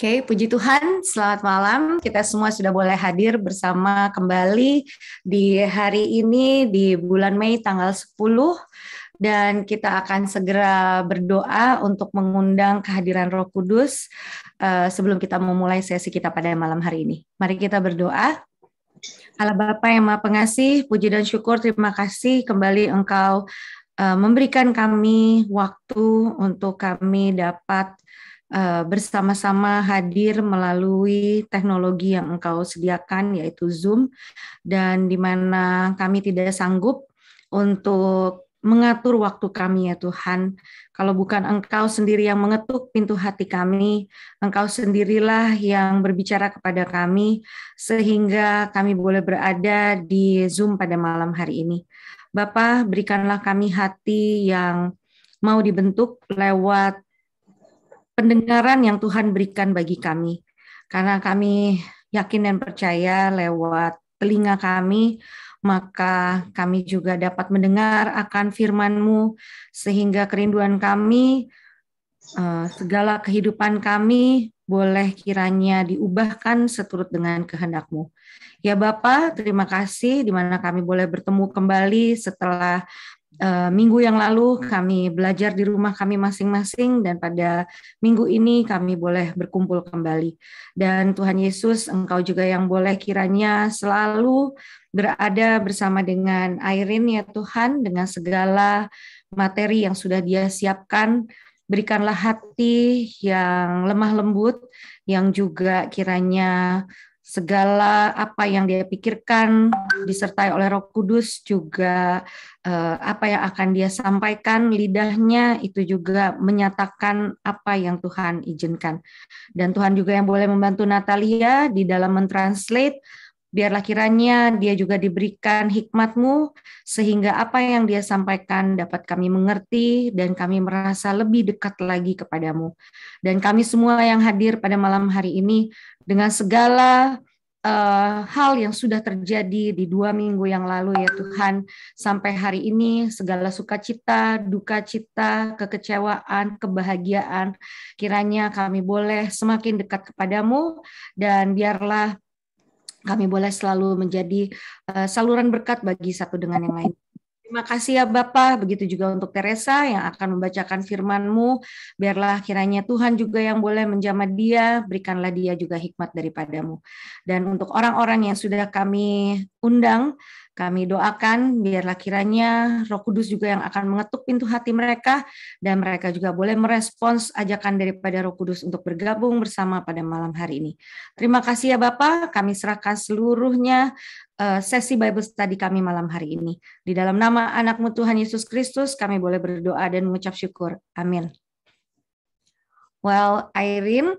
Oke, puji Tuhan, selamat malam. Kita semua sudah boleh hadir bersama kembali di hari ini di bulan Mei tanggal 10 dan kita akan segera berdoa untuk mengundang kehadiran Roh Kudus sebelum kita memulai sesi kita pada malam hari ini. Mari kita berdoa. Allah Bapa yang Maha Pengasih, puji dan syukur, terima kasih kembali Engkau memberikan kami waktu untuk kami dapat bersama-sama hadir melalui teknologi yang Engkau sediakan, yaitu Zoom, dan di mana kami tidak sanggup untuk mengatur waktu kami ya Tuhan. Kalau bukan Engkau sendiri yang mengetuk pintu hati kami, Engkau sendirilah yang berbicara kepada kami, sehingga kami boleh berada di Zoom pada malam hari ini. Bapa, berikanlah kami hati yang mau dibentuk lewat pendengaran yang Tuhan berikan bagi kami. Karena kami yakin dan percaya lewat telinga kami, maka kami juga dapat mendengar akan firman-Mu, sehingga kerinduan kami, segala kehidupan kami, boleh kiranya diubahkan seturut dengan kehendak-Mu. Ya Bapa, terima kasih di mana kami boleh bertemu kembali setelah minggu yang lalu kami belajar di rumah kami masing-masing dan pada minggu ini kami boleh berkumpul kembali. Dan Tuhan Yesus, Engkau juga yang boleh kiranya selalu berada bersama dengan Irene ya Tuhan, dengan segala materi yang sudah Dia siapkan. Berikanlah hati yang lemah lembut, yang juga kiranya segala apa yang dia pikirkan disertai oleh Roh Kudus juga apa yang akan dia sampaikan, lidahnya itu juga menyatakan apa yang Tuhan izinkan. Dan Tuhan juga yang boleh membantu Natalia di dalam mentranslate, biarlah kiranya dia juga diberikan hikmat-Mu, sehingga apa yang dia sampaikan dapat kami mengerti dan kami merasa lebih dekat lagi kepadamu. Dan kami semua yang hadir pada malam hari ini, dengan segala hal yang sudah terjadi di 2 minggu yang lalu ya Tuhan, sampai hari ini segala sukacita, duka cita, kekecewaan, kebahagiaan, kiranya kami boleh semakin dekat kepadamu, dan biarlah kami boleh selalu menjadi saluran berkat bagi satu dengan yang lain. Terima kasih ya Bapak, begitu juga untuk Teresa yang akan membacakan firman-Mu. Biarlah kiranya Tuhan juga yang boleh menjamah dia, berikanlah dia juga hikmat daripadamu. Dan untuk orang-orang yang sudah kami undang, kami doakan biarlah kiranya Roh Kudus juga yang akan mengetuk pintu hati mereka, dan mereka juga boleh merespons ajakan daripada Roh Kudus untuk bergabung bersama pada malam hari ini. Terima kasih ya Bapak, kami serahkan seluruhnya sesi Bible Study kami malam hari ini. Di dalam nama anak-Mu Tuhan Yesus Kristus, kami boleh berdoa dan mengucap syukur. Amin. Well, Irene,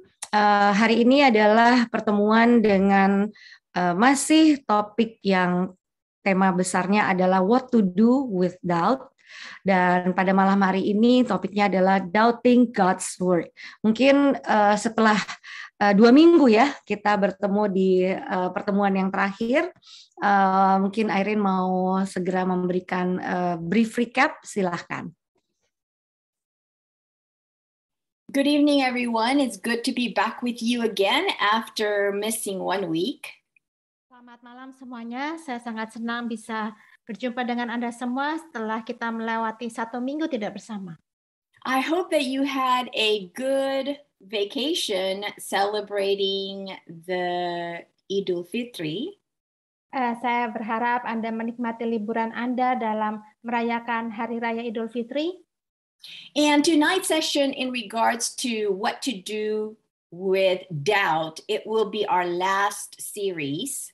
hari ini adalah pertemuan dengan masih topik yang tema besarnya adalah what to do with doubt. Dan pada malam hari ini topiknya adalah doubting God's word. Mungkin setelah 2 minggu ya kita bertemu di pertemuan yang terakhir, mungkin Irene mau segera memberikan brief recap, silahkan. Good evening, everyone. It's good to be back with you again after missing 1 week. Selamat malam semuanya. Saya sangat senang bisa berjumpa dengan Anda semua setelah kita melewati 1 minggu tidak bersama. I hope that you had a good vacation celebrating the Idul Fitri. Saya berharap Anda menikmati liburan Anda dalam merayakan Hari Raya Idul Fitri. And tonight's session in regards to what to do with doubt, it will be our last series.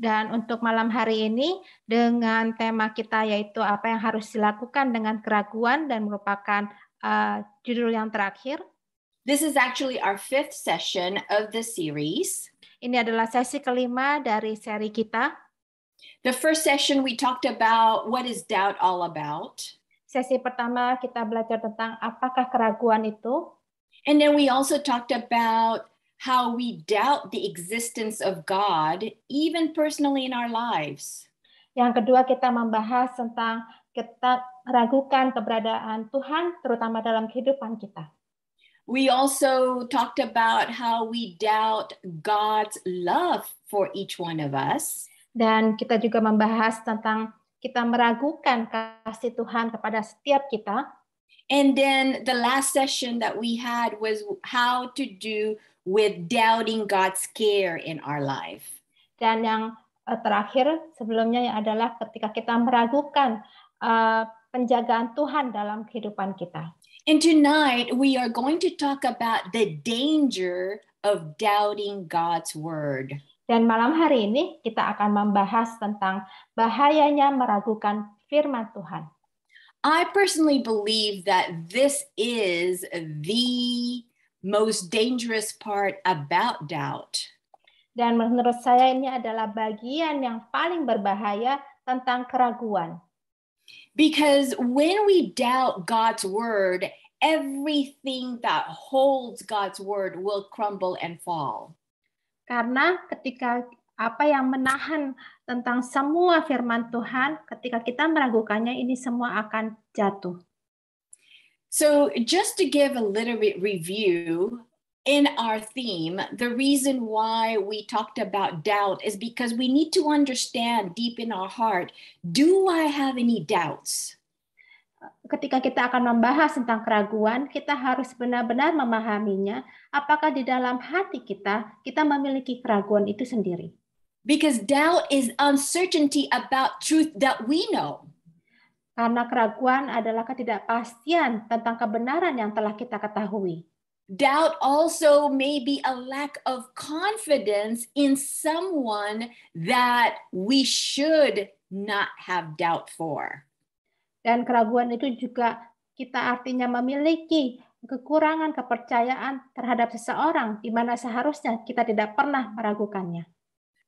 Dan untuk malam hari ini dengan tema kita yaitu apa yang harus dilakukan dengan keraguan dan merupakan judul yang terakhir. This is actually our 5th session of the series. Ini adalah sesi kelima dari seri kita. The first session we talked about what is doubt all about. Sesi pertama kita belajar tentang apakah keraguan itu. And then we also talked about how we doubt the existence of God, even personally in our lives. Yang kedua kita membahas tentang kita meragukan keberadaan Tuhan, terutama dalam kehidupan kita. We also talked about how we doubt God's love for each one of us. Dan kita juga membahas tentang kita meragukan kasih Tuhan kepada setiap kita. And then the last session that we had was how to do with doubting God's care in our life. Dan yang terakhir sebelumnya adalah ketika kita meragukan penjagaan Tuhan dalam kehidupan kita. And tonight we are going to talk about the danger of doubting God's word. Dan malam hari ini kita akan membahas tentang bahayanya meragukan firman Tuhan. I personally believe that this is the most dangerous part about doubt. Dan menurut saya ini adalah bagian yang paling berbahaya tentang keraguan. Because when we doubt God's word, everything that holds God's word will crumble and fall. Karena ketika apa yang menahan tentang semua firman Tuhan, ketika kita meragukannya, ini semua akan jatuh. So just to give a little bit review, in our theme, the reason why we talked about doubt is because we need to understand deep in our heart, do I have any doubts? Ketika kita akan membahas tentang keraguan, kita harus benar-benar memahaminya, apakah di dalam hati kita memiliki keraguan itu sendiri. Because doubt is uncertainty about truth that we know. Karena keraguan adalah ketidakpastian tentang kebenaran yang telah kita ketahui. Doubt also may be a lack of confidence in someone that we should not have doubt for. Dan keraguan itu juga kita artinya memiliki kekurangan kepercayaan terhadap seseorang di mana seharusnya kita tidak pernah meragukannya.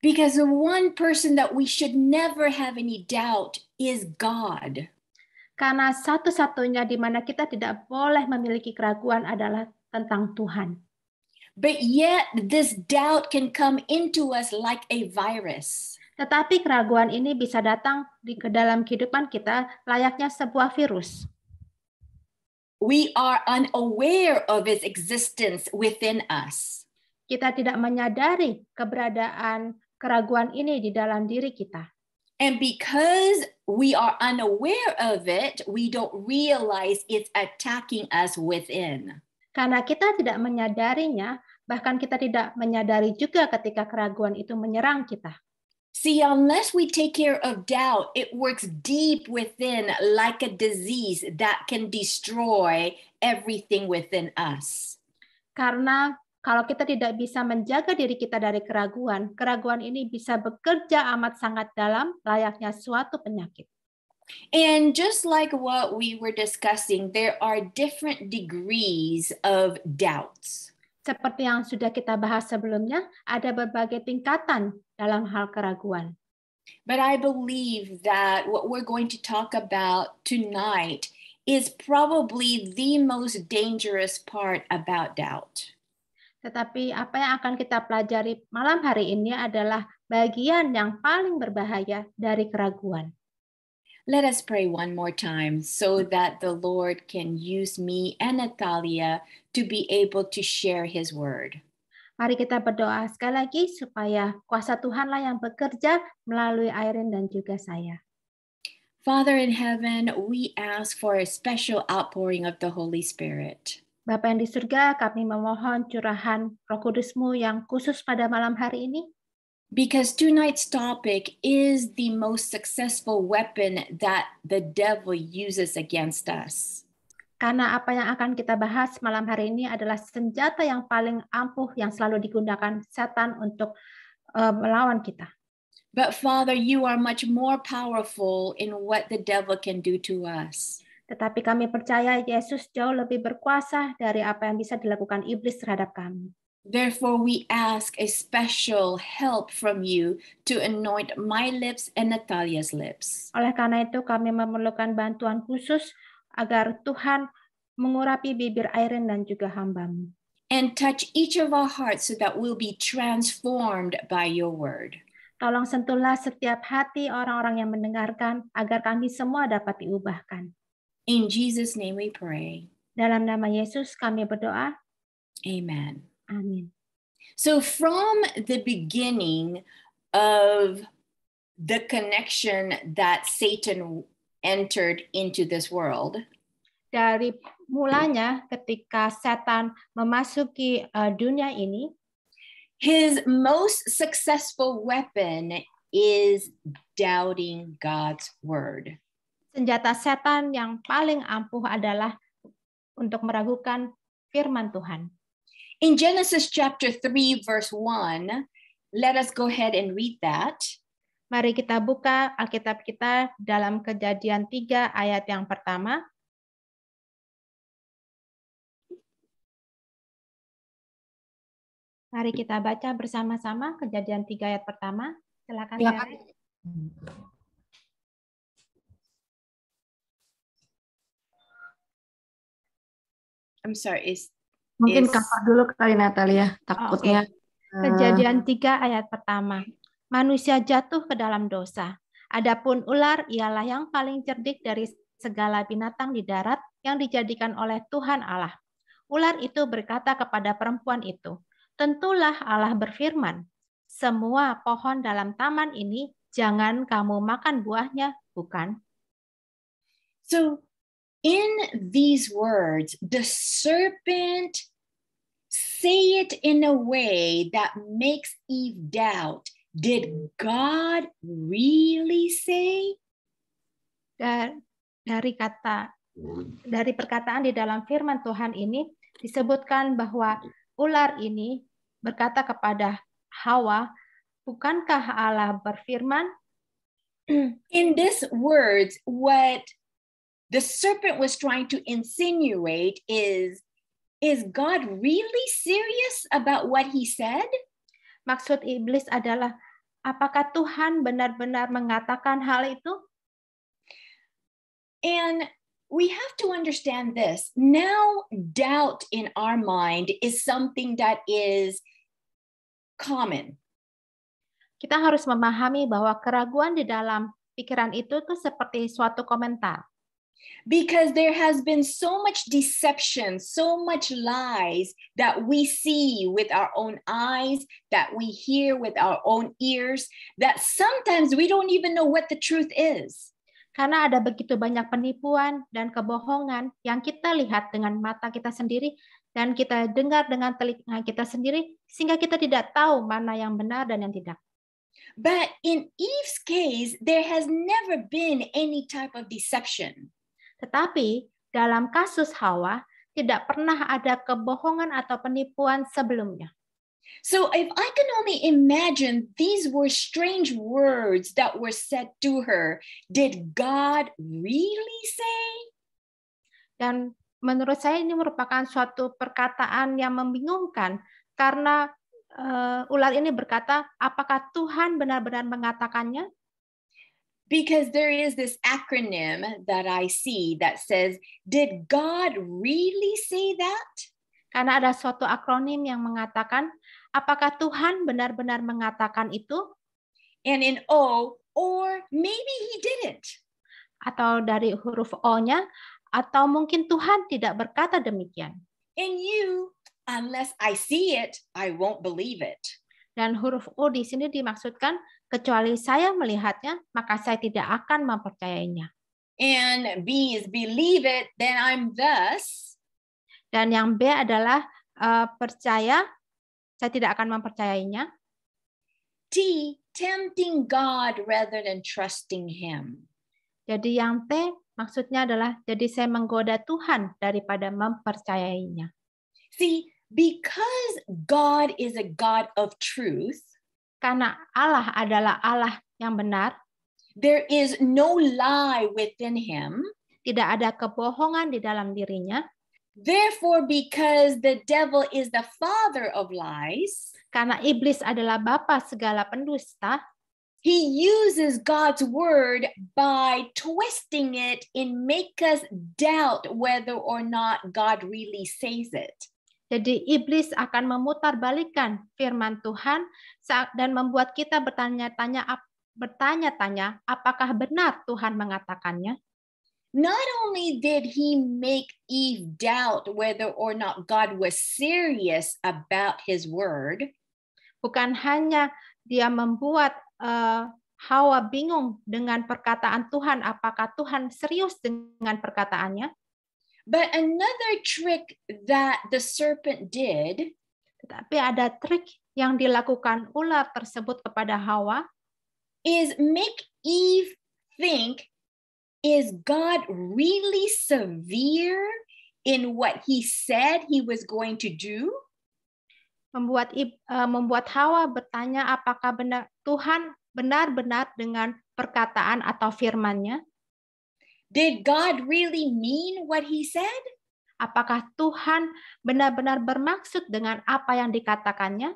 Because the one person that we should never have any doubt is God. Karena satu-satunya di mana kita tidak boleh memiliki keraguan adalah tentang Tuhan. But yet this doubt can come into us like a virus. Tetapi keraguan ini bisa datang ke dalam kehidupan kita layaknya sebuah virus. We are unaware of its existence within us. Kita tidak menyadari keberadaan keraguan ini di dalam diri kita. And because we are unaware of it, we don't realize it's attacking us within. Karena kita tidak menyadarinya, bahkan kita tidak menyadari juga ketika keraguan itu menyerang kita. See, unless we take care of doubt, it works deep within like a disease that can destroy everything within us. Karena kalau kita tidak bisa menjaga diri kita dari keraguan, keraguan ini bisa bekerja amat sangat dalam layaknya suatu penyakit. And just like what we were discussing, there are different degrees of doubts. Seperti yang sudah kita bahas sebelumnya, ada berbagai tingkatan dalam hal keraguan. But I believe that what we're going to talk about tonight is probably the most dangerous part about doubt. Tetapi apa yang akan kita pelajari malam hari ini adalah bagian yang paling berbahaya dari keraguan. Let us pray one more time so that the Lord can use me and Natalia to be able to share His word. Mari kita berdoa sekali lagi supaya kuasa Tuhanlah yang bekerja melalui Irene dan juga saya. Father in heaven, we ask for a special outpouring of the Holy Spirit. Bapa yang di surga, kami memohon curahan Roh Kudus-Mu yang khusus pada malam hari ini. Because tonight's topic is the most successful weapon that the devil uses against us. Karena apa yang akan kita bahas malam hari ini adalah senjata yang paling ampuh yang selalu digunakan setan untuk melawan kita. But Father, you are much more powerful in what the devil can do to us. Tetapi kami percaya Yesus jauh lebih berkuasa dari apa yang bisa dilakukan iblis terhadap kami. Therefore, we ask a special help from you to anoint my lips and Natalia's lips. Oleh karena itu, kami memerlukan bantuan khusus agar Tuhan mengurapi bibir Irene dan juga hamba-Mu. And touch each of our hearts so that we'll be transformed by your word. Tolong sentuhlah setiap hati orang-orang yang mendengarkan agar kami semua dapat diubahkan. In Jesus' name we pray. Dalam nama Yesus kami berdoa. Amen. Amin. So from the beginning of the connection that Satan entered into this world, Dari mulanya ketika setan memasuki dunia ini, his most successful weapon is doubting God's word. senjata setan yang paling ampuh adalah untuk meragukan firman Tuhan. In Genesis chapter 3, verse 1, let us go ahead and read that. Mari kita buka Alkitab kita dalam Kejadian 3 ayat yang pertama. Mari kita baca bersama-sama Kejadian 3 ayat pertama. Silakan. I'm sorry, Mungkin kakak dulu kali Natalia, takutnya. Kejadian 3 ayat pertama. Manusia jatuh ke dalam dosa. Adapun ular ialah yang paling cerdik dari segala binatang di darat yang dijadikan oleh Tuhan Allah. Ular itu berkata kepada perempuan itu, tentulah Allah berfirman, semua pohon dalam taman ini jangan kamu makan buahnya, bukan? So in these words, the serpent say it in a way that makes Eve doubt, did God really say? Dari perkataan di dalam firman Tuhan ini disebutkan bahwa ular ini berkata kepada Hawa, bukankah Allah berfirman? In these words, what the serpent was trying to insinuate is God really serious about what he said? Maksud iblis adalah, apakah Tuhan benar-benar mengatakan hal itu? And we have to understand this. Now, doubt in our mind is something that is common. Kita harus memahami bahwa keraguan di dalam pikiran itu tuh seperti suatu komentar. Because there has been so much deception, so much lies that we see with our own eyes, that we hear with our own ears, that sometimes we don't even know what the truth is. Karena ada begitu banyak penipuan dan kebohongan yang kita lihat dengan mata kita sendiri dan kita dengar dengan telinga kita sendiri, sehingga kita tidak tahu mana yang benar dan yang tidak. But in Eve's case, there has never been any type of deception. Tetapi dalam kasus Hawa, tidak pernah ada kebohongan atau penipuan sebelumnya. So if I can only imagine these were strange words that were said to her, did God really say? Dan menurut saya ini merupakan suatu perkataan yang membingungkan karena ular ini berkata, apakah Tuhan benar-benar mengatakannya? Because there is this acronym that I see that says, did God really say that? Karena ada suatu akronim yang mengatakan, apakah Tuhan benar-benar mengatakan itu? And in O, or maybe he didn't. Atau dari huruf O-nya, atau mungkin Tuhan tidak berkata demikian. And U, unless I see it, I won't believe it. Dan huruf U di sini dimaksudkan, kecuali saya melihatnya, maka saya tidak akan mempercayainya. And B is believe it, then I'm thus. Dan yang B adalah percaya, saya tidak akan mempercayainya. T, tempting God rather than trusting Him. Jadi yang T maksudnya adalah, jadi saya menggoda Tuhan daripada mempercayainya. See, because God is a God of truth, karena Allah adalah Allah yang benar, there is no lie within Him. Tidak ada kebohongan di dalam dirinya. Therefore, because the devil is the father of lies, karena iblis adalah bapa segala pendusta, he uses God's word by twisting it and make us doubt whether or not God really says it. Jadi iblis akan memutarbalikkan firman Tuhan dan membuat kita bertanya-tanya apakah benar Tuhan mengatakannya. not only did he make Eve doubt whether or not God was serious about his word, bukan hanya dia membuat Hawa bingung dengan perkataan Tuhan, apakah Tuhan serius dengan perkataannya, but another trick that the serpent did, tetapi ada trik yang dilakukan ular tersebut kepada Hawa, is make Eve think, is God really severe in what he said he was going to do? Membuat Hawa bertanya apakah benar Tuhan benar-benar dengan perkataan atau firman-Nya? Did God really mean what he said? Apakah Tuhan benar-benar bermaksud dengan apa yang dikatakannya?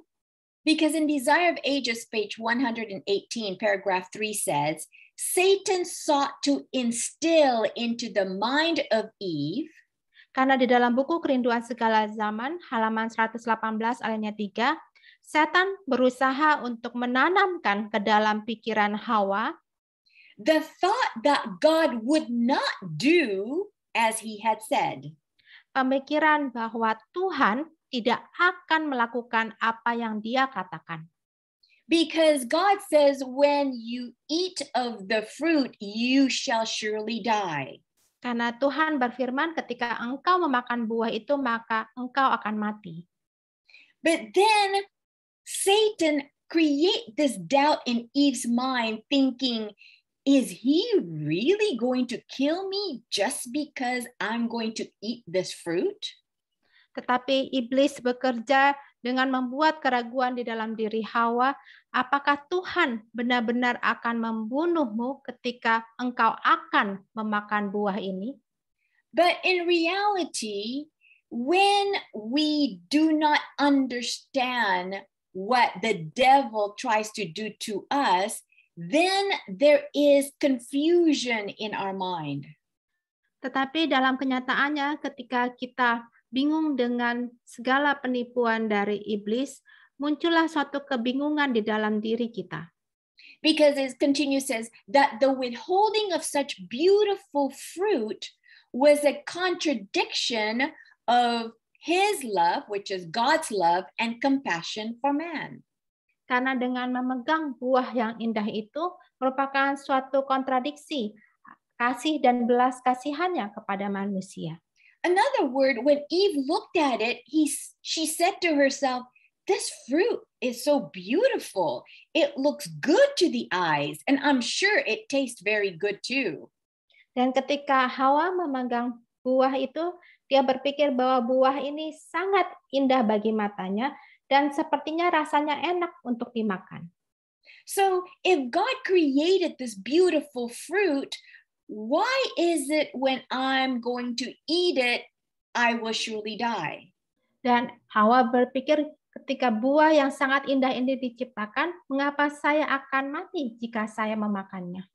Because in Desire of Ages, page 118, paragraph 3 says, Satan sought to instill into the mind of Eve, karena di dalam buku Kerinduan Segala Zaman, halaman 118 ayatnya 3, Setan berusaha untuk menanamkan ke dalam pikiran Hawa the thought that God would not do as he had said. Pemikiran bahwa Tuhan tidak akan melakukan apa yang Dia katakan. Because God says, when you eat of the fruit, you shall surely die. Karena Tuhan berfirman, ketika engkau memakan buah itu, maka engkau akan mati. But then Satan create this doubt in Eve's mind, thinking, is he really going to kill me just because I'm going to eat this fruit? Tetapi iblis bekerja dengan membuat keraguan di dalam diri Hawa, apakah Tuhan benar-benar akan membunuhmu ketika engkau akan memakan buah ini? But in reality, when we do not understand what the devil tries to do to us, then there is confusion in our mind. Tetapi dalam kenyataannya, ketika kita bingung dengan segala penipuan dari iblis, muncullah suatu kebingungan di dalam diri kita. Because it continues says that the withholding of such beautiful fruit was a contradiction of his love, which is God's love, and compassion for man. Karena dengan memegang buah yang indah itu merupakan suatu kontradiksi kasih dan belas kasihannya kepada manusia. Another word, when Eve looked at it, she said to herself, this fruit is so beautiful. It looks good to the eyes, and I'm sure it tastes very good too. Dan ketika Hawa memegang buah itu, dia berpikir bahwa buah ini sangat indah bagi matanya, dan sepertinya rasanya enak untuk dimakan. So if God created this beautiful fruit, why is it when I'm going to eat it, I will surely die? Dan Hawa berpikir, ketika buah yang sangat indah ini diciptakan, mengapa saya akan mati jika saya memakannya?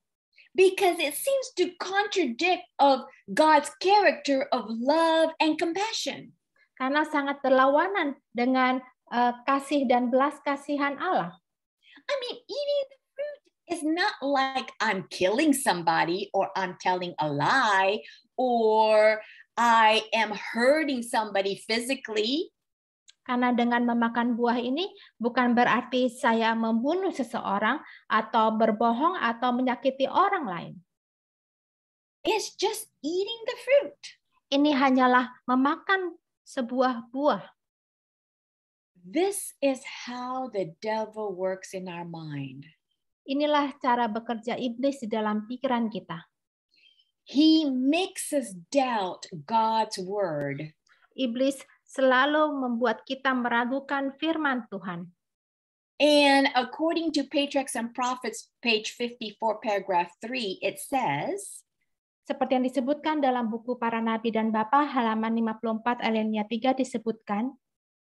Because it seems to contradict of God's character of love and compassion. Karena sangat berlawanan dengan kasih dan belas kasihan Allah. I mean, eating the fruit is not like I'm killing somebody or I'm telling a lie or I am hurting somebody physically. Karena dengan memakan buah ini bukan berarti saya membunuh seseorang atau berbohong atau menyakiti orang lain. It's just eating the fruit. Ini hanyalah memakan sebuah buah. This is how the devil works in our mind. Inilah cara bekerja iblis di dalam pikiran kita. He makes us doubt God's word. Iblis selalu membuat kita meragukan firman Tuhan. And according to Patriarchs and Prophets, page 54, paragraph 3, it says, seperti yang disebutkan dalam buku Para Nabi dan Bapa, halaman 54 ayatnya 3 disebutkan,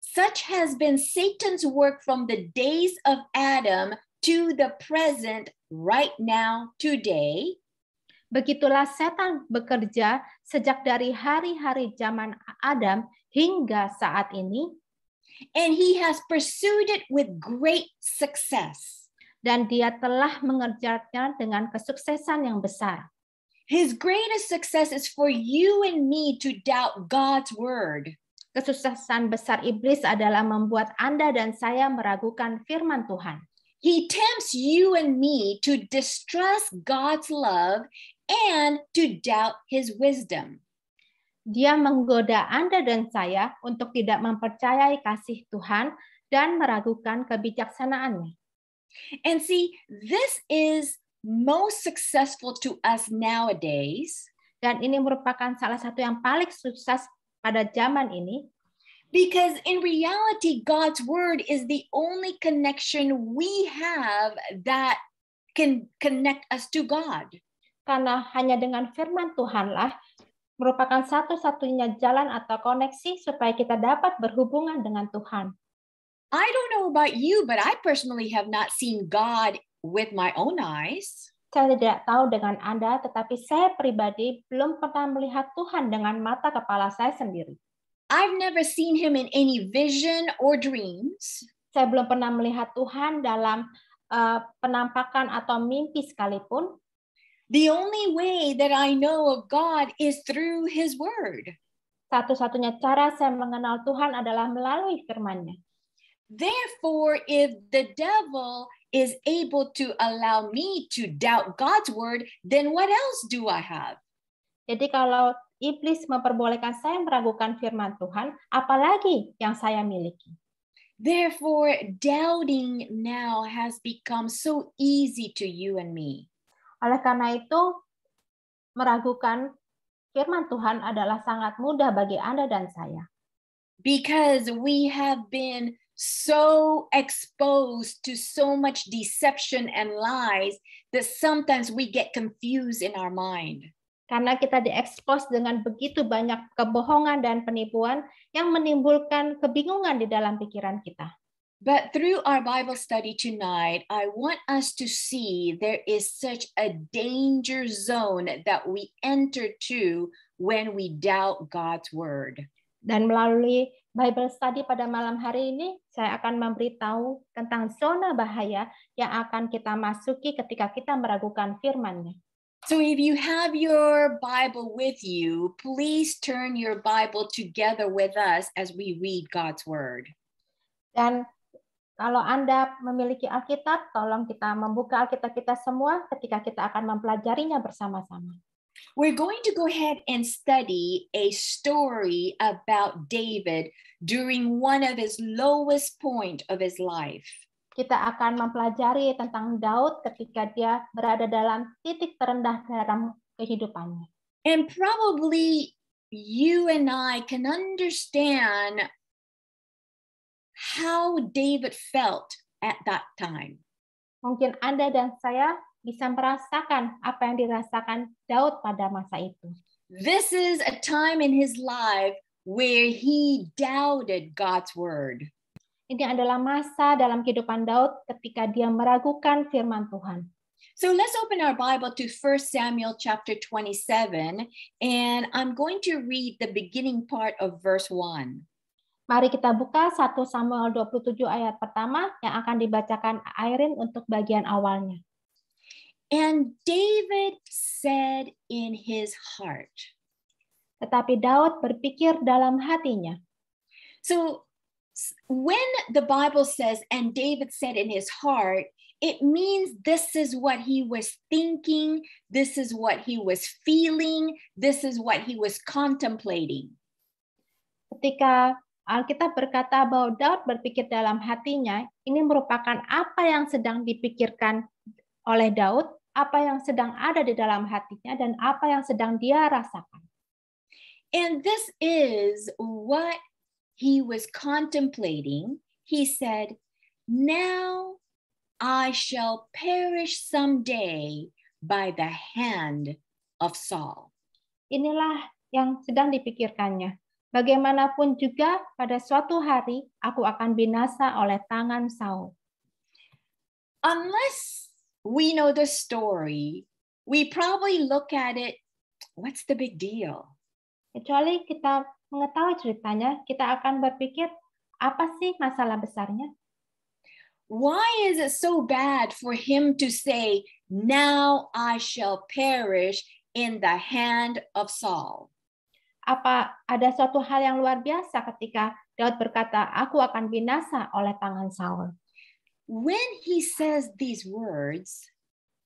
such has been Satan's work from the days of Adam to the present, right now, today. Begitulah setan bekerja sejak dari hari-hari zaman Adam hingga saat ini. And he has pursued it with great success. Dan dia telah mengerjakannya dengan kesuksesan yang besar. His greatest success is for you and me to doubt God's word. Kesuksesan besar iblis adalah membuat Anda dan saya meragukan firman Tuhan. He tempts you and me to distrust God's love and to doubt his wisdom. Dia menggoda Anda dan saya untuk tidak mempercayai kasih Tuhan dan meragukan kebijaksanaannya. And see, this is most successful to us nowadays. Dan ini merupakan salah satu yang paling sukses pada zaman ini. Because in reality, God's word is the only connection we have that can connect us to God. Karena hanya dengan firman Tuhanlah merupakan satu-satunya jalan atau koneksi supaya kita dapat berhubungan dengan Tuhan. I don't know about you, but I personally have not seen God with my own eyes. Saya tidak tahu dengan Anda, tetapi saya pribadi belum pernah melihat Tuhan dengan mata kepala saya sendiri. I've never seen him in any vision or dreams. Saya belum pernah melihat Tuhan dalam penampakan atau mimpi sekalipun. The only way that I know of God is through his word. Satu-satunya cara saya mengenal Tuhan adalah melalui firman-Nya. Therefore, if the devil is able to allow me to doubt God's word, then what else do I have? Jadi kalau iblis memperbolehkan saya meragukan firman Tuhan, apalagi yang saya miliki? Therefore, doubting now has become so easy to you and me. Oleh karena itu, meragukan firman Tuhan adalah sangat mudah bagi Anda dan saya. Because we have been so exposed to so much deception and lies that sometimes we get confused in our mind. Karena kita diekspos dengan begitu banyak kebohongan dan penipuan yang menimbulkan kebingungan di dalam pikiran kita. But through our Bible study tonight, I want us to see there is such a danger zone that we enter to when we doubt God's word. Dan melalui Bible study pada malam hari ini, saya akan memberitahu tentang zona bahaya yang akan kita masuki ketika kita meragukan firman-Nya. So if you have your Bible with you, please turn your Bible together with us as we read God's word. Dan kalau Anda memiliki Alkitab, tolong kita membuka Alkitab kita semua ketika kita akan mempelajarinya bersama-sama. We're going to go ahead and study a story about David during one of his lowest point of his life. Kita akan mempelajari tentang Daud ketika dia berada dalam titik terendah dalam kehidupannya. And probably you and I can understand how David felt at that time. Mungkin Anda dan saya bisa merasakan apa yang dirasakan Daud pada masa itu. This is a time in his life where he doubted God's word. Ini adalah masa dalam kehidupan Daud ketika dia meragukan firman Tuhan. So let's open our Bible to 1 Samuel chapter 27, and I'm going to read the beginning part of verse 1. Mari kita buka 1 Samuel 27 ayat pertama yang akan dibacakan Irene untuk bagian awalnya. And David said in his heart. Tetapi Daud berpikir dalam hatinya. So when the Bible says, and David said in his heart, it means this is what he was thinking, this is what he was feeling, this is what he was contemplating. Ketika Alkitab berkata bahwa Daud berpikir dalam hatinya, ini merupakan apa yang sedang dipikirkan oleh Daud, apa yang sedang ada di dalam hatinya, dan apa yang sedang dia rasakan. And this is what he was contemplating. He said, now I shall perish someday by the hand of Saul. Inilah yang sedang dipikirkannya. Bagaimanapun juga pada suatu hari aku akan binasa oleh tangan Saul. Unless we know the story, we probably look at it, what's the big deal? Kecuali kita mengetahui ceritanya, kita akan berpikir, apa sih masalah besarnya? Why is it so bad for him to say, now I shall perish in the hand of Saul. Apa ada suatu hal yang luar biasa ketika Daud berkata, aku akan binasa oleh tangan Saul. When he says these words,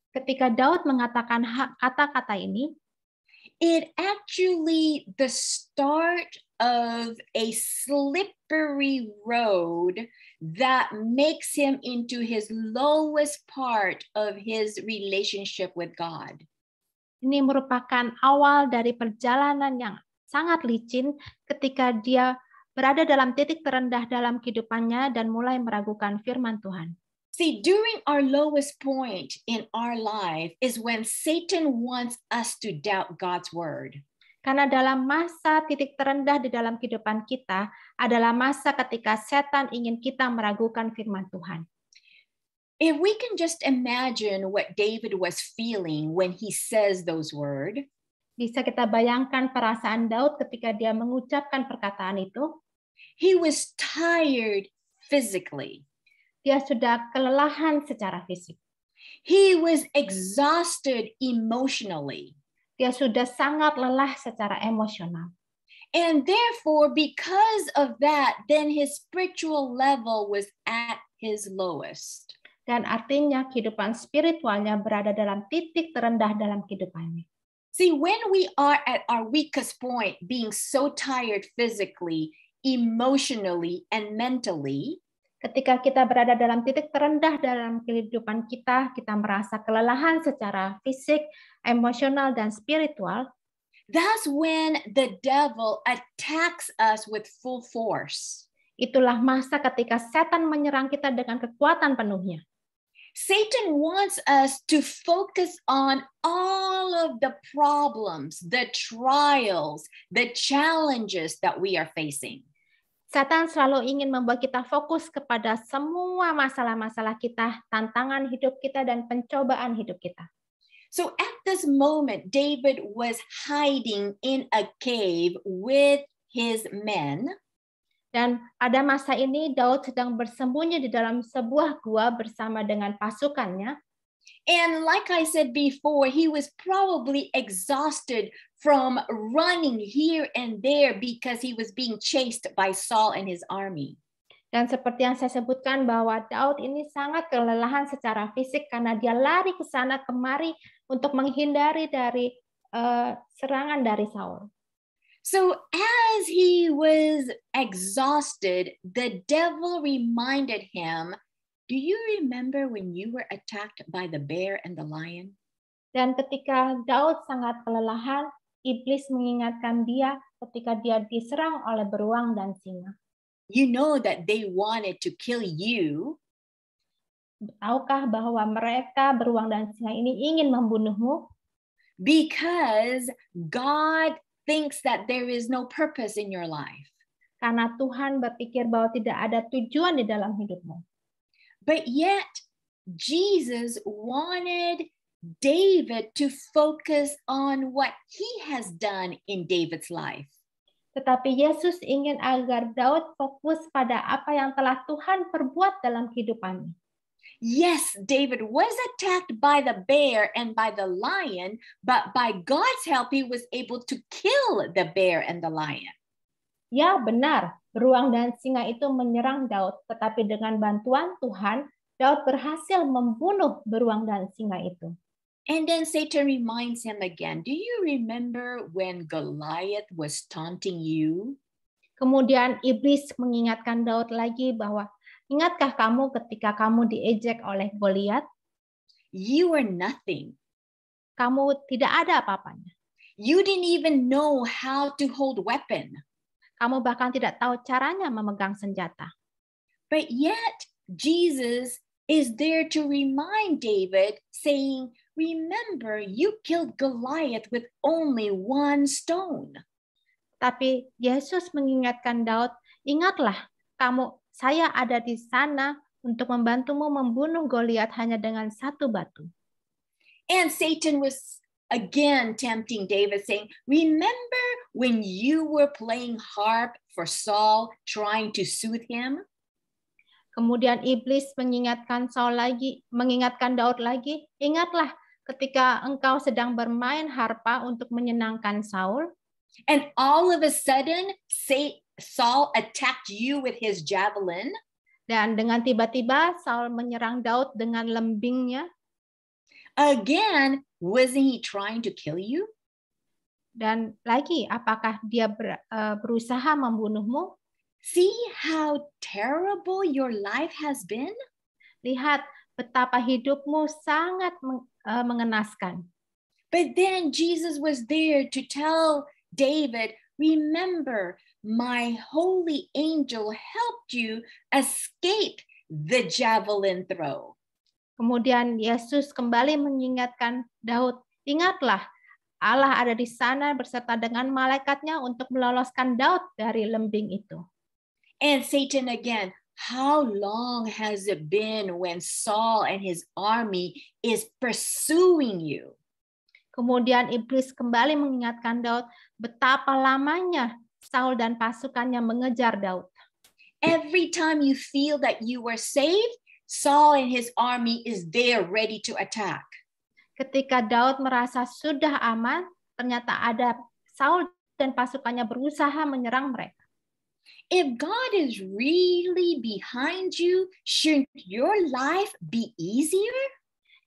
Ketika Daud mengatakan kata-kata ini, it actually the start of a slippery road that makes him into his lowest part of his relationship with God. ini merupakan awal dari perjalanan yang sangat licin ketika dia berada dalam titik terendah dalam kehidupannya dan mulai meragukan firman Tuhan. See, during our lowest point in our life is when Satan wants us to doubt God's word. Karena dalam masa titik terendah di dalam kehidupan kita adalah masa ketika setan ingin kita meragukan firman Tuhan. If we can just imagine what David was feeling when he says those words, Bisa kita bayangkan perasaan Daud ketika dia mengucapkan perkataan itu. he was tired physically. Dia sudah kelelahan secara fisik. He was exhausted emotionally. Dia sudah sangat lelah secara emosional. And therefore, because of that, then his spiritual level was at his lowest. Dan artinya kehidupan spiritualnya berada dalam titik terendah dalam kehidupannya. See, when we are at our weakest point, being so tired physically, emotionally, and mentally, Ketika kita berada dalam titik terendah dalam kehidupan kita, kita merasa kelelahan secara fisik, emosional, dan spiritual, that's when the devil attacks us with full force. itulah masa ketika setan menyerang kita dengan kekuatan penuhnya. Satan wants us to focus on all of the problems, the trials, the challenges that we are facing. Satan selalu ingin membuat kita fokus kepada semua masalah-masalah kita, tantangan hidup kita, dan pencobaan hidup kita. So at this moment, David was hiding in a cave with his men. Dan pada masa ini Daud sedang bersembunyi di dalam sebuah gua bersama dengan pasukannya. And like I said before, he was probably exhausted from running here and there because he was being chased by Saul and his army. Dan seperti yang saya sebutkan bahwa Daud ini sangat kelelahan secara fisik karena dia lari ke sana kemari untuk menghindari dari serangan dari Saul. So as he was exhausted, the devil reminded him, do you remember when you were attacked by the bear and the lion? Dan ketika Daud sangat kelelahan, iblis mengingatkan dia ketika dia diserang oleh beruang dan singa. You know that they wanted to kill you. Tahukah bahwa mereka beruang dan singa ini ingin membunuhmu? Because God thinks that there is no purpose in your life. Karena Tuhan berpikir bahwa tidak ada tujuan di dalam hidupmu. But yet, Jesus wanted David to focus on what he has done in David's life. Tetapi Yesus ingin agar Daud fokus pada apa yang telah Tuhan perbuat dalam kehidupannya. Yes, David was attacked by the bear and by the lion, but by God's help, he was able to kill the bear and the lion. Ya, benar. Beruang dan singa itu menyerang Daud, tetapi dengan bantuan Tuhan, Daud berhasil membunuh beruang dan singa itu. And then Satan reminds him again, do you remember when Goliath was taunting you? Kemudian iblis mengingatkan Daud lagi bahwa, ingatkah kamu ketika kamu diejek oleh Goliat? You were nothing. Kamu tidak ada apa-apanya. You didn't even know how to hold weapon. Kamu bahkan tidak tahu caranya memegang senjata. But yet, Jesus is there to remind David, saying, remember, you killed Goliath with only one stone. Tapi Yesus mengingatkan Daud, ingatlah, saya ada di sana untuk membantumu membunuh Goliat hanya dengan satu batu. And Satan was again tempting David, saying, remember when you were playing harp for Saul, trying to soothe him? Kemudian iblis mengingatkan Daud lagi, ingatlah ketika engkau sedang bermain harpa untuk menyenangkan Saul, and all of a sudden Saul attacked you with his javelin, dan dengan tiba-tiba Saul menyerang Daud dengan lembingnya, again, wasn't he trying to kill you? dan lagi apakah dia berusaha membunuhmu? See how terrible your life has been? Lihat betapa hidupmu sangat mengenaskan. But then Jesus was there to tell David, remember, my holy angel helped you escape the javelin throw. Kemudian Yesus kembali mengingatkan Daud, ingatlah Allah ada di sana beserta dengan malaikatnya untuk meloloskan Daud dari lembing itu. And Satan again, how long has it been when Saul and his army is pursuing you? Kemudian iblis kembali mengingatkan Daud betapa lamanya Saul dan pasukannya mengejar Daud. Every time you feel that you were saved, Saul and his army is there ready to attack. Ketika Daud merasa sudah aman, ternyata ada Saul dan pasukannya berusaha menyerang mereka. If God is really behind you, shouldn't your life be easier?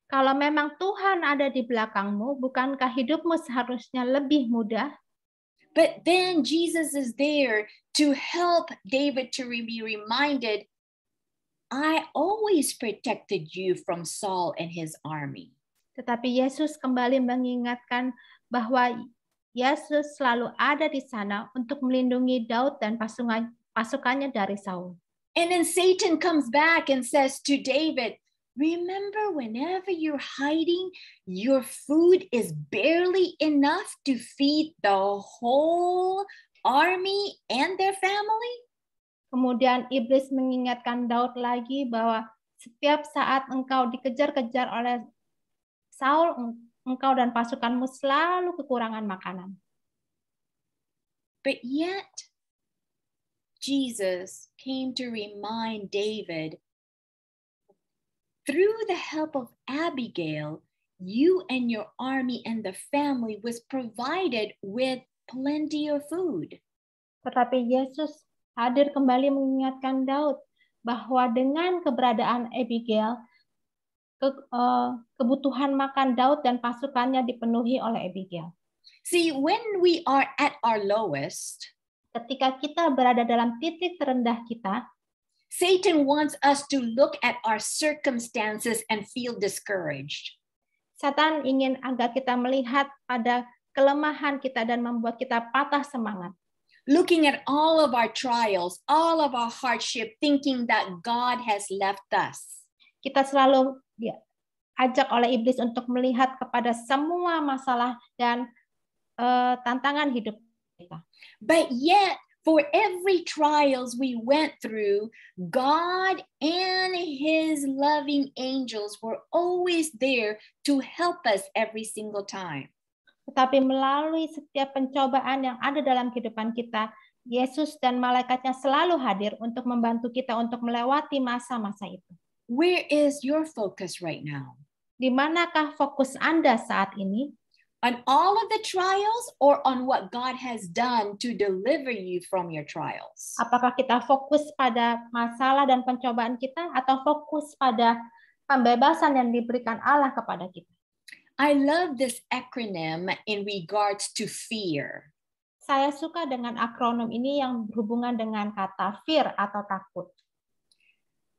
Kalau memang Tuhan ada di belakangmu, bukankah hidupmu seharusnya lebih mudah? But then Jesus is there to help David to be reminded, I always protected you from Saul and his army. Tetapi Yesus kembali mengingatkan bahwa Yesus selalu ada di sana untuk melindungi Daud dan pasukannya dari Saul. And then Satan comes back and says to David, remember whenever you're hiding, your food is barely enough to feed the whole army and their family? Kemudian iblis mengingatkan Daud lagi bahwa setiap saat engkau dikejar-kejar oleh Saul, engkau dan pasukanmu selalu kekurangan makanan. But yet, Jesus came to remind David, through the help of Abigail, you and your army and the family was provided with plenty of food. Tetapi Yesus hadir kembali mengingatkan Daud bahwa dengan keberadaan Abigail, kebutuhan makan Daud dan pasukannya dipenuhi oleh Abigail. See, when we are at our lowest, ketika kita berada dalam titik terendah kita, Satan wants us to look at our circumstances and feel discouraged. Satan ingin agar kita melihat pada kelemahan kita dan membuat kita patah semangat. Looking at all of our trials, all of our hardship, thinking that God has left us. Kita selalu diajak oleh iblis untuk melihat kepada semua masalah dan tantangan hidup kita. But yet, for every trials we went through, God and his loving angels were always there to help us every single time. Tetapi melalui setiap pencobaan yang ada dalam kehidupan kita, Yesus dan malaikatnya selalu hadir untuk membantu kita untuk melewati masa-masa itu. Where is your focus right now? Di manakah fokus Anda saat ini? On all of the trials or on what God has done to deliver you from your trials? Apakah kita fokus pada masalah dan pencobaan kita atau fokus pada pembebasan yang diberikan Allah kepada kita? I love this acronym in regards to fear. Saya suka dengan akronim ini yang berhubungan dengan kata fear atau takut.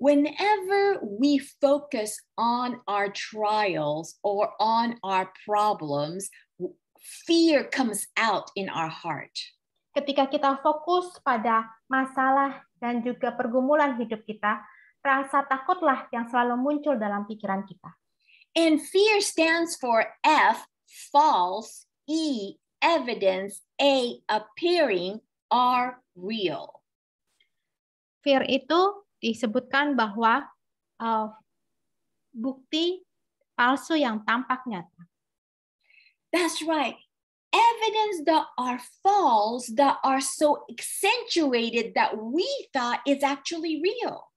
Whenever we focus on our trials or on our problems, fear comes out in our heart. Ketika kita fokus pada masalah dan juga pergumulan hidup kita, rasa takutlah yang selalu muncul dalam pikiran kita. And fear stands for F, false, E, evidence, A, appearing, R, real. Fear itu disebutkan bahwa bukti palsu yang tampak nyata. That's right. Evidence that are false, that are so accentuated that we thought is actually real.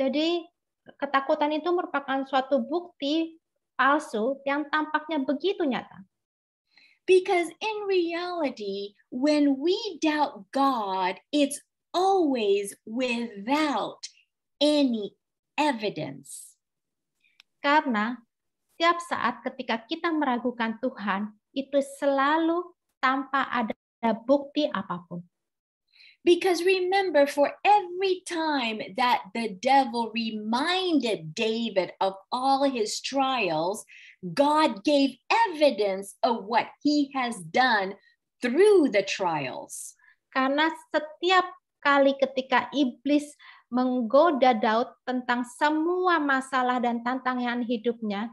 Jadi ketakutan itu merupakan suatu bukti palsu yang tampaknya begitu nyata. Because in reality, when we doubt God, it's always without any evidence. Karena setiap saat ketika kita meragukan Tuhan, itu selalu tanpa ada bukti apapun. Because remember, for every time that the devil reminded David of all his trials, God gave evidence of what he has done through the trials. Karena setiap kali ketika iblis menggoda Daud tentang semua masalah dan tantangan hidupnya,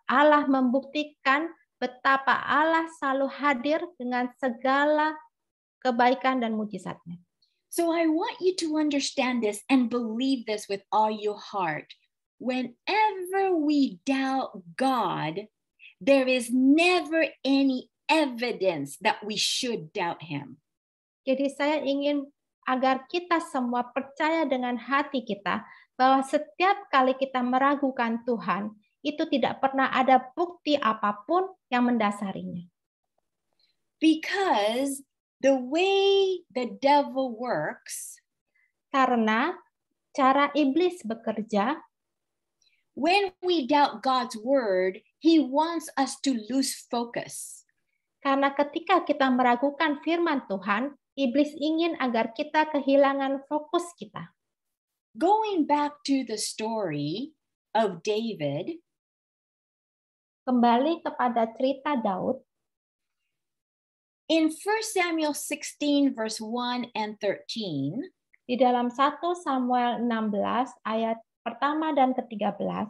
Allah membuktikan betapa Allah selalu hadir dengan segala kebaikan dan mujizatnya. So I want you to understand this and believe this with all your heart. Whenever we doubt God, there is never any evidence that we should doubt him. Jadi saya ingin agar kita semua percaya dengan hati kita bahwa setiap kali kita meragukan Tuhan, itu tidak pernah ada bukti apapun yang mendasarinya. Because the way the devil works, karena cara iblis bekerja, when we doubt God's word, he wants us to lose focus. Karena ketika kita meragukan firman Tuhan, iblis ingin agar kita kehilangan fokus kita. Going back to the story of David, kembali kepada cerita Daud, in 1 Samuel 16 verse 1 and 13, di dalam 1 Samuel 16 ayat pertama dan ke-13.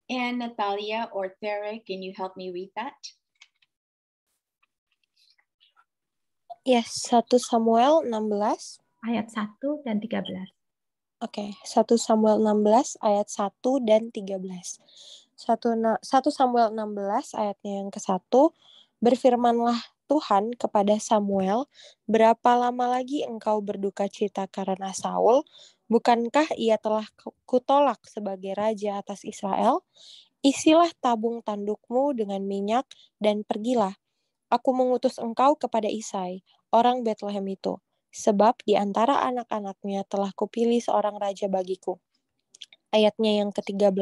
And Natalia or Thera, can you help me read that? Yes, 1 Samuel 16 ayat 1 dan 13. Oke, 1 Samuel 16 ayat 1 dan 13. 1 Samuel 16 ayatnya yang ke-1, berfirmanlah Tuhan kepada Samuel, berapa lama lagi engkau berduka cita karena Saul? Bukankah ia telah kutolak sebagai raja atas Israel? Isilah tabung tandukmu dengan minyak dan pergilah. Aku mengutus engkau kepada Isai, orang Betlehem itu, sebab di antara anak-anaknya telah kupilih seorang raja bagiku. Ayatnya yang ke-13,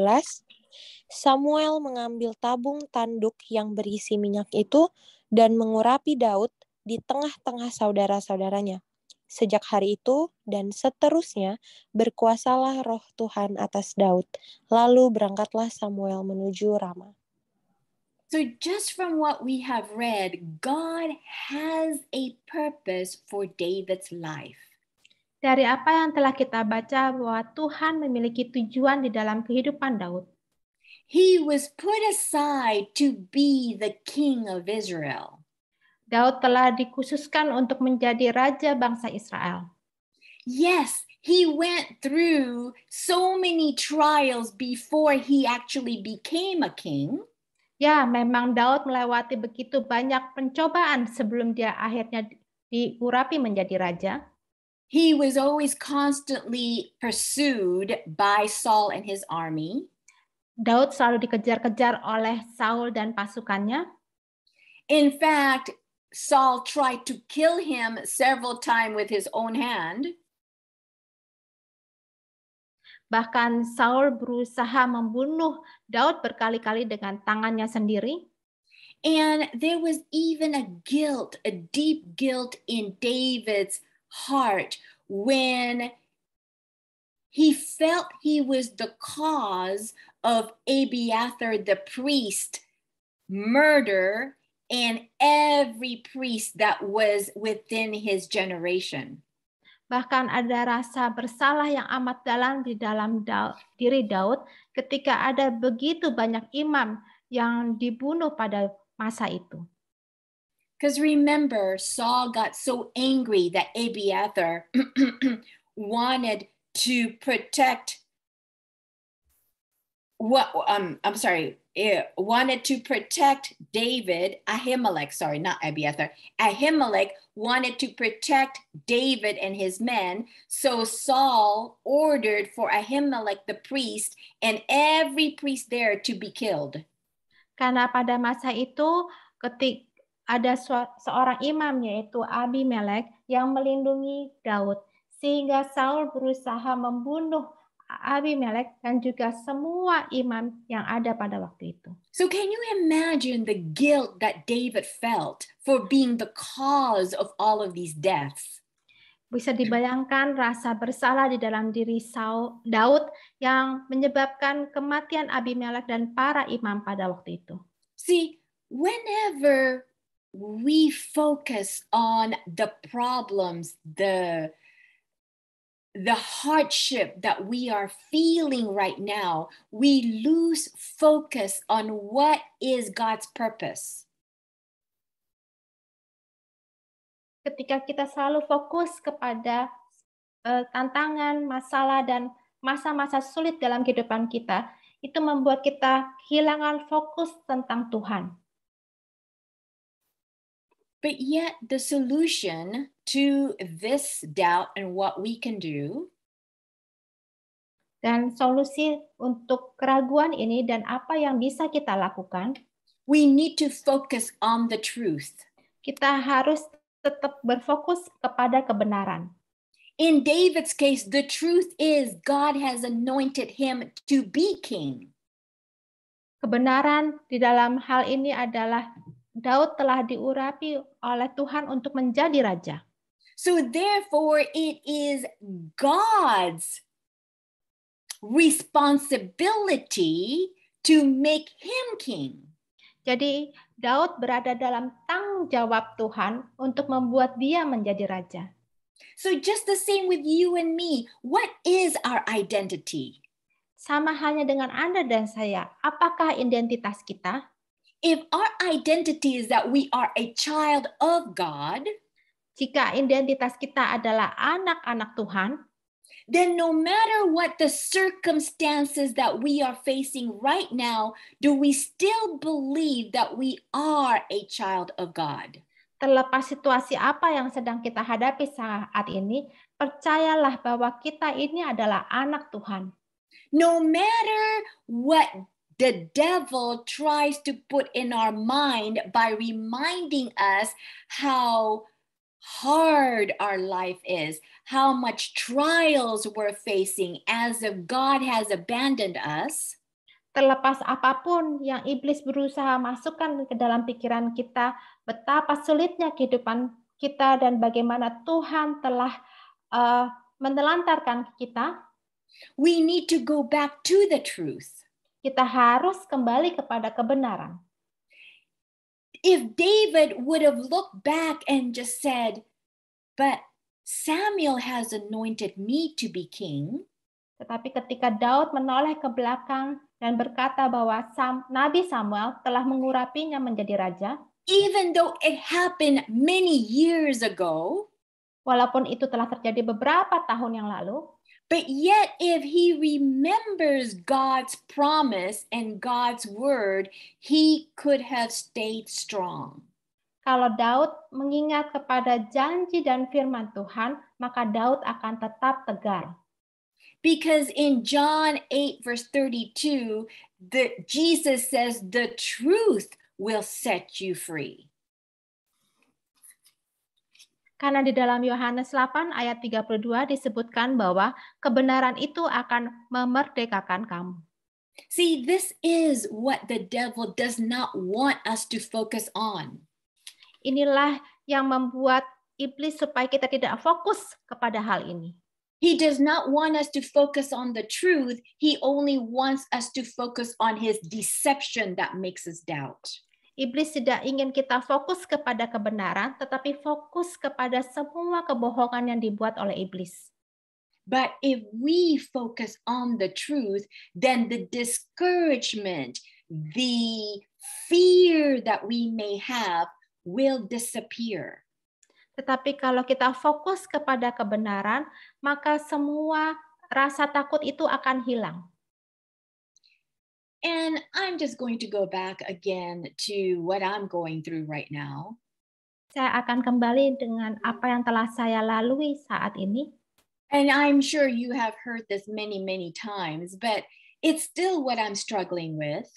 Samuel mengambil tabung tanduk yang berisi minyak itu dan mengurapi Daud di tengah-tengah saudara-saudaranya. Sejak hari itu dan seterusnya berkuasalah roh Tuhan atas Daud. Lalu berangkatlah Samuel menuju Rama. So just from what we have read, God has a purpose for David's life. Dari apa yang telah kita baca bahwa Tuhan memiliki tujuan di dalam kehidupan Daud. He was put aside to be the king of Israel. Daud telah dikhususkan untuk menjadi raja bangsa Israel. Yes, he went through so many trials before he actually became a king. Ya, memang Daud melewati begitu banyak pencobaan sebelum dia akhirnya diurapi menjadi raja. He was always constantly pursued by Saul and his army. Daud selalu dikejar-kejar oleh Saul dan pasukannya. In fact, Saul tried to kill him several times with his own hand. Bahkan Saul berusaha membunuh Daud berkali-kali dengan tangannya sendiri. And there was even a deep guilt in David's heart when he felt he was the cause of Abiathar the priest murder and every priest that was within his generation. Bahkan ada rasa bersalah yang amat dalam di dalam diri Daud ketika ada begitu banyak imam yang dibunuh pada masa itu. Because remember, Saul got so angry that Abiathar wanted to protect wanted to protect David. Ahimelech, sorry, not Abiathar. Ahimelech wanted to protect David and his men, so Saul ordered for Ahimelech the priest and every priest there to be killed. Karena pada masa itu ketika ada seorang imam yaitu Abimelek yang melindungi Daud, sehingga Saul berusaha membunuh Abimelek dan juga semua imam yang ada pada waktu itu. So can you imagine the guilt that David felt for being the cause of all of these deaths? Bisa dibayangkan rasa bersalah di dalam diri Daud yang menyebabkan kematian Abimelek dan para imam pada waktu itu. See, whenever we focus on the problems, the hardship that we are feeling right now, we lose focus on what is God's purpose. Ketika kita selalu fokus kepada tantangan, masalah, dan masa-masa sulit dalam kehidupan kita, itu membuat kita kehilangan fokus tentang Tuhan. But yet the solution to this doubt and what we can do, dan solusi untuk keraguan ini dan apa yang bisa kita lakukan, we need to focus on the truth. Kita harus tetap berfokus kepada kebenaran. In David's case, the truth is God has anointed him to be king. Kebenaran di dalam hal ini adalah Daud telah diurapi oleh Tuhan untuk menjadi raja. So therefore it is God's responsibility to make him king. Jadi Daud berada dalam tanggung jawab Tuhan untuk membuat dia menjadi raja. So just the same with you and me, what is our identity? Sama halnya dengan Anda dan saya, apakah identitas kita? If our identity is that we are a child of God, jika identitas kita adalah anak-anak Tuhan, then no matter what the circumstances that we are facing right now, do we still believe that we are a child of God? Terlepas situasi apa yang sedang kita hadapi saat ini, percayalah bahwa kita ini adalah anak Tuhan. No matter what the devil tries to put in our mind by reminding us how hard our life is, how much trials we're facing as if God has abandoned us. Terlepas apapun yang iblis berusaha masukkan ke dalam pikiran kita, betapa sulitnya kehidupan kita dan bagaimana Tuhan telah menelantarkan kita, we need to go back to the truth. Kita harus kembali kepada kebenaran. If David would have looked back and just said, but Samuel has anointed me to be king. Tetapi ketika Daud menoleh ke belakang dan berkata bahwa Nabi Samuel telah mengurapinya menjadi raja, even though it happened many years ago, walaupun itu telah terjadi beberapa tahun yang lalu, but yet if he remembers God's promise and God's word, he could have stayed strong. Kalau Daud mengingat kepada janji dan firman Tuhan, maka Daud akan tetap tegar. Because in John 8 verse 32, Jesus says the truth will set you free. Karena di dalam Yohanes 8 ayat 32 disebutkan bahwa kebenaran itu akan memerdekakan kamu. See, this is what the devil does not want us to focus on. Inilah yang membuat iblis supaya kita tidak fokus kepada hal ini. He does not want us to focus on the truth. He only wants us to focus on his deception that makes us doubt. Iblis tidak ingin kita fokus kepada kebenaran, tetapi fokus kepada semua kebohongan yang dibuat oleh iblis. But if we focus on the truth, then the discouragement, the fear that we may have will disappear. Tetapi kalau kita fokus kepada kebenaran, maka semua rasa takut itu akan hilang. And I'm just going to go back again to what I'm going through right now. Saya akan kembali dengan apa yang telah saya lalui saat ini. And I'm sure you have heard this many, many times, but it's still what I'm struggling with.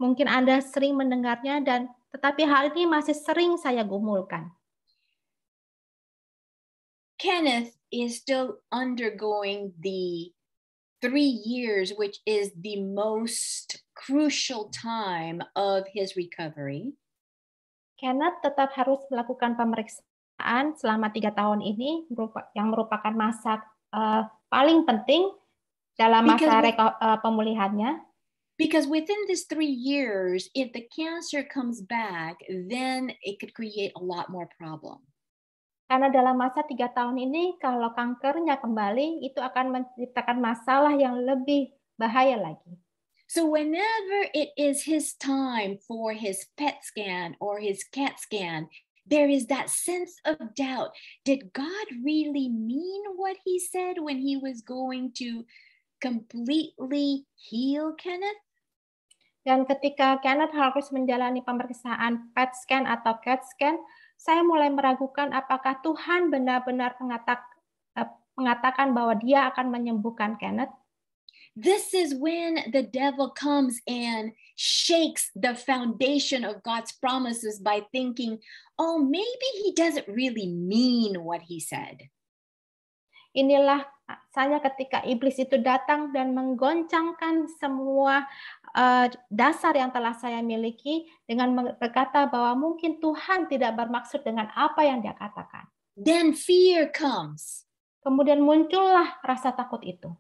Mungkin Anda sering mendengarnya tetapi hal ini masih sering saya gumulkan. Kenneth is still undergoing the 3 years, which is the most crucial time of his recovery. Kenneth tetap harus melakukan pemeriksaan selama 3 tahun ini, yang merupakan masa paling penting dalam masa pemulihannya. Because within this 3 years, if the cancer comes back, then it could create a lot more problem. Karena dalam masa 3 tahun ini, kalau kankernya kembali, itu akan menciptakan masalah yang lebih bahaya lagi. So whenever it is his time for his PET scan or his CAT scan, there is that sense of doubt. Did God really mean what he said when he was going to completely heal Kenneth? Dan ketika Kenneth harus menjalani pemeriksaan PET scan atau CAT scan, saya mulai meragukan apakah Tuhan benar-benar mengatakan bahwa dia akan menyembuhkan Kenneth. This is when the devil comes and shakes the foundation of God's promises by thinking, oh, maybe he doesn't really mean what he said. Inilah saya ketika iblis itu datang dan menggoncangkan semua dasar yang telah saya miliki dengan berkata bahwa mungkin Tuhan tidak bermaksud dengan apa yang dia katakan. Then fear comes. Kemudian muncullah rasa takut itu.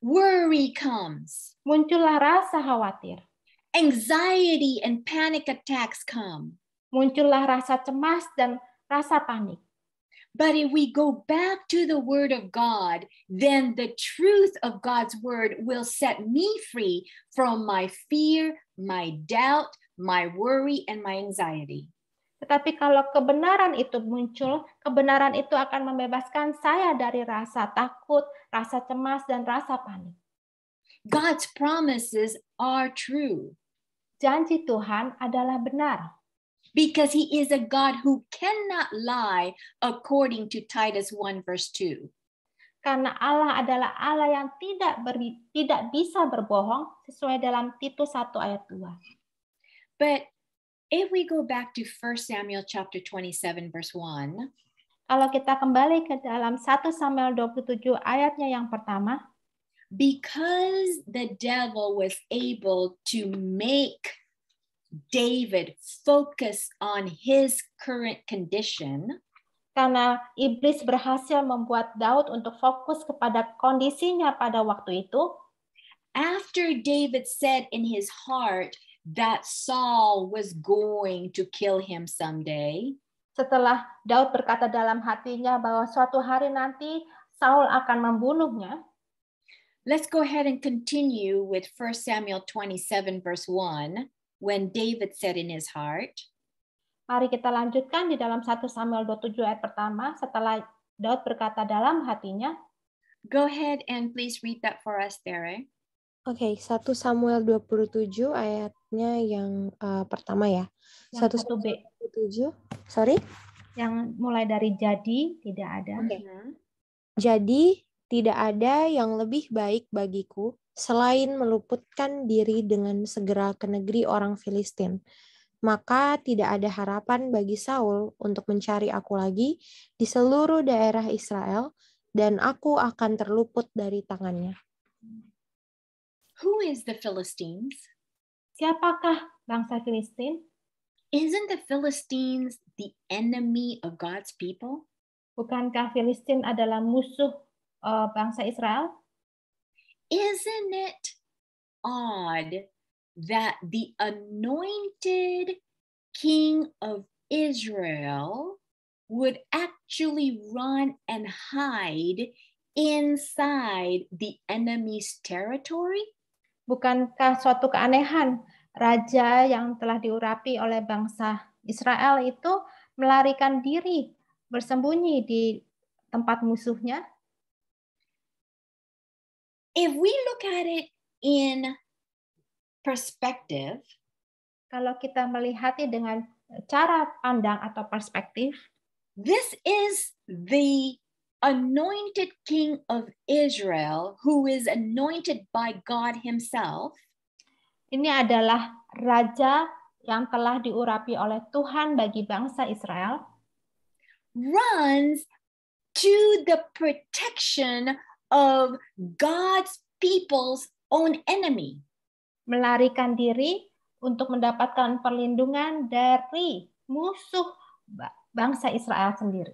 Worry comes. Muncullah rasa khawatir. Anxiety and panic attacks come. Muncullah rasa cemas dan rasa panik. But if we go back to the word of God, then the truth of God's word will set me free from my fear, my doubt, my worry, and my anxiety. Tetapi kalau kebenaran itu muncul, kebenaran itu akan membebaskan saya dari rasa takut, rasa cemas, dan rasa panik. God's promises are true. Janji Tuhan adalah benar. Because he is a God who cannot lie, according to Titus 1 verse 2. Karena Allah adalah Allah yang tidak bisa berbohong, sesuai dalam Titus 1 ayat 2. But if we go back to 1 Samuel chapter 27 verse 1, kalau kita kembali ke dalam 1 Samuel 27 ayatnya yang pertama, because the devil was able to make David focus on his current condition, karena iblis berhasil membuat Daud untuk fokus kepada kondisinya pada waktu itu, after David said in his heart that Saul was going to kill him someday, setelah Daud berkata dalam hatinya bahwa suatu hari nanti Saul akan membunuhnya, let's go ahead and continue with 1 Samuel 27 verse 1. When David said in his heart, mari kita lanjutkan di dalam 1 Samuel 27 ayat pertama setelah Daud berkata dalam hatinya. Go ahead and please read that for us, Tere. Oke, 1 Samuel 27 ayatnya yang pertama ya. Yang 1 1B. 27. Sorry? Yang mulai dari jadi tidak ada. Okay. Jadi tidak ada yang lebih baik bagiku selain meluputkan diri dengan segera ke negeri orang Filistin. Maka tidak ada harapan bagi Saul untuk mencari aku lagi di seluruh daerah Israel, dan aku akan terluput dari tangannya. Who is the Philistines? Siapakah bangsa Filistin? Isn't the Philistines the enemy of God's people? Bukankah Filistin adalah musuh bangsa Israel? Isn't it odd that the anointed king of Israel would actually run and hide inside the enemy's territory? Bukankah suatu keanehan raja yang telah diurapi oleh bangsa Israel itu melarikan diri, bersembunyi di tempat musuhnya? If we look at it in perspective, kalau kita melihatnya dengan cara pandang atau perspektif. This is the anointed king of Israel who is anointed by God himself. Ini adalah raja yang telah diurapi oleh Tuhan bagi bangsa Israel. Runs to the protection of God's people's own enemy. Melarikan diri untuk mendapatkan perlindungan dari musuh bangsa Israel sendiri.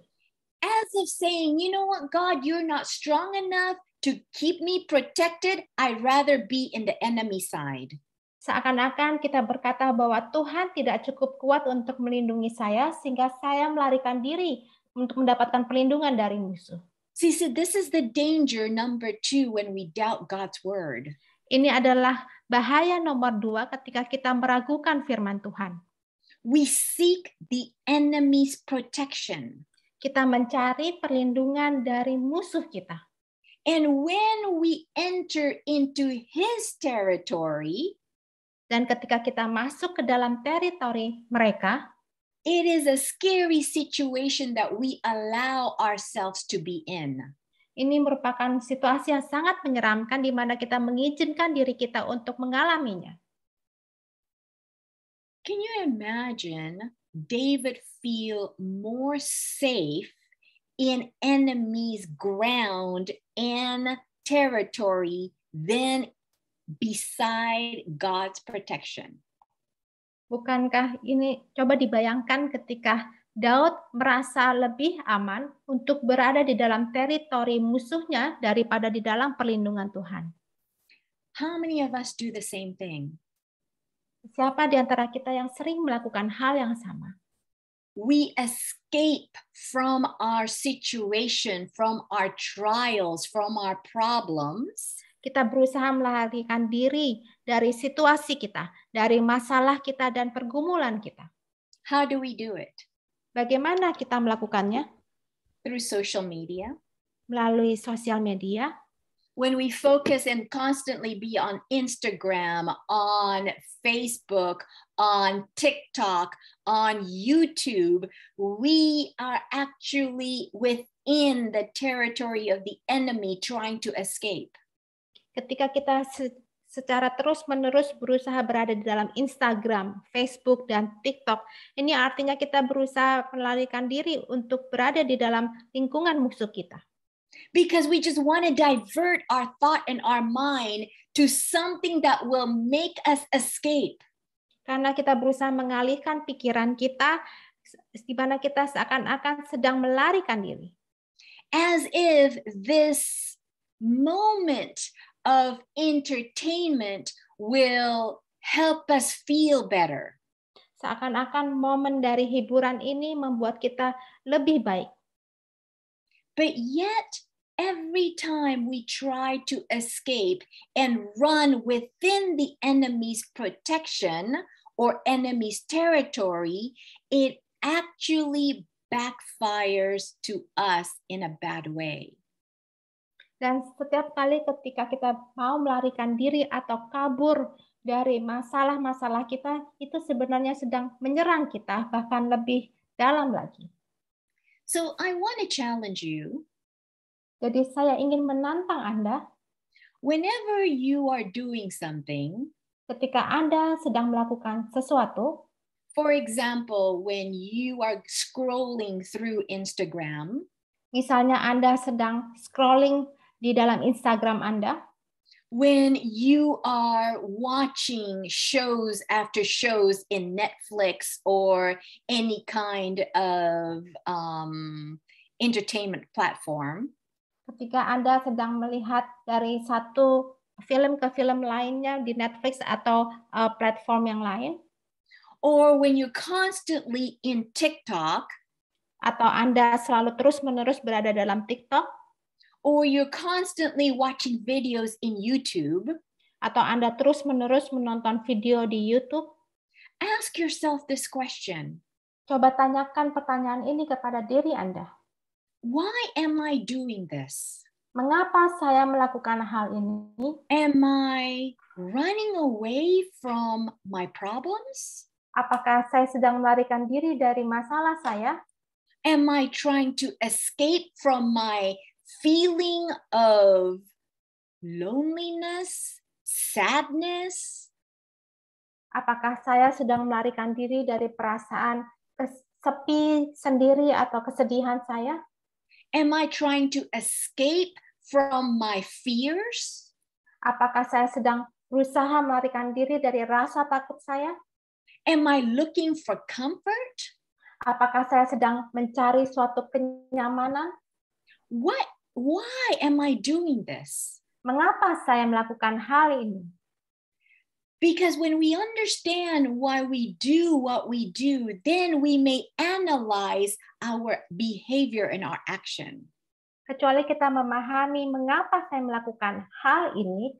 As if saying, you know what, God, you're not strong enough to keep me protected. I'd rather be in the enemy side. Seakan-akan kita berkata bahwa Tuhan tidak cukup kuat untuk melindungi saya, sehingga saya melarikan diri untuk mendapatkan perlindungan dari musuh. See, so this is the danger number 2 when we doubt God's word. Ini adalah bahaya nomor 2 ketika kita meragukan firman Tuhan. We seek the enemy's protection. Kita mencari perlindungan dari musuh kita. And when we enter into his territory, dan ketika kita masuk ke dalam teritori mereka, it is a scary situation that we allow ourselves to be in. Ini merupakan situasi yang sangat menyeramkan di mana kita mengizinkan diri kita untuk mengalaminya. Can you imagine David feel more safe in enemy's ground and territory than beside God's protection? Bukankah ini, coba dibayangkan ketika Daud merasa lebih aman untuk berada di dalam teritori musuhnya daripada di dalam perlindungan Tuhan. How many of us do the same thing? Siapa di antara kita yang sering melakukan hal yang sama? We escape from our situation, from our trials, from our problems. Kita berusaha melarikan diri dari situasi kita, dari masalah kita dan pergumulan kita. How do we do it? Bagaimana kita melakukannya? Through social media. Melalui sosial media. When we focus and constantly be on Instagram, on Facebook, on TikTok, on YouTube, we are actually within the territory of the enemy trying to escape. Ketika kita secara terus-menerus berusaha berada di dalam Instagram, Facebook, dan TikTok, ini artinya kita berusaha melarikan diri untuk berada di dalam lingkungan musuh kita. Because we just want to divert our thought and our mind to something that will make us escape. Karena kita berusaha mengalihkan pikiran kita, di mana kita seakan-akan sedang melarikan diri. As if this moment of entertainment will help us feel better. Seakan-akan momen dari hiburan ini membuat kita lebih baik. But yet, every time we try to escape and run within the enemy's protection or enemy's territory, it actually backfires to us in a bad way. Dan setiap kali ketika kita mau melarikan diri atau kabur dari masalah-masalah kita, itu sebenarnya sedang menyerang kita, bahkan lebih dalam lagi. So I want to challenge you. Jadi saya ingin menantang Anda. Whenever you are doing something, ketika Anda sedang melakukan sesuatu, for example, when you are scrolling through Instagram, misalnya Anda sedang scrolling di dalam Instagram Anda, when you are watching shows after shows in Netflix or any kind of entertainment platform, ketika Anda sedang melihat dari satu film ke film lainnya di Netflix atau platform yang lain, or when you're constantly in TikTok, atau Anda selalu terus-menerus berada dalam TikTok, or you're constantly watching videos in YouTube, atau Anda terus-menerus menonton video di YouTube, ask yourself this question. Coba tanyakan pertanyaan ini kepada diri Anda. Why am I doing this? Mengapa saya melakukan hal ini? Am I running away from my problems? Apakah saya sedang melarikan diri dari masalah saya? Am I trying to escape from my feeling of loneliness, sadness? Apakah saya sedang melarikan diri dari perasaan sepi sendiri atau kesedihan saya? Am I trying to escape from my fears? Apakah saya sedang berusaha melarikan diri dari rasa takut saya? Am I looking for comfort? Apakah saya sedang mencari suatu kenyamanan? Why am I doing this? Mengapa saya melakukan hal ini? Because when we understand why we do what we do, then we may analyze our behavior and our action. Kecuali kita memahami mengapa saya melakukan hal ini,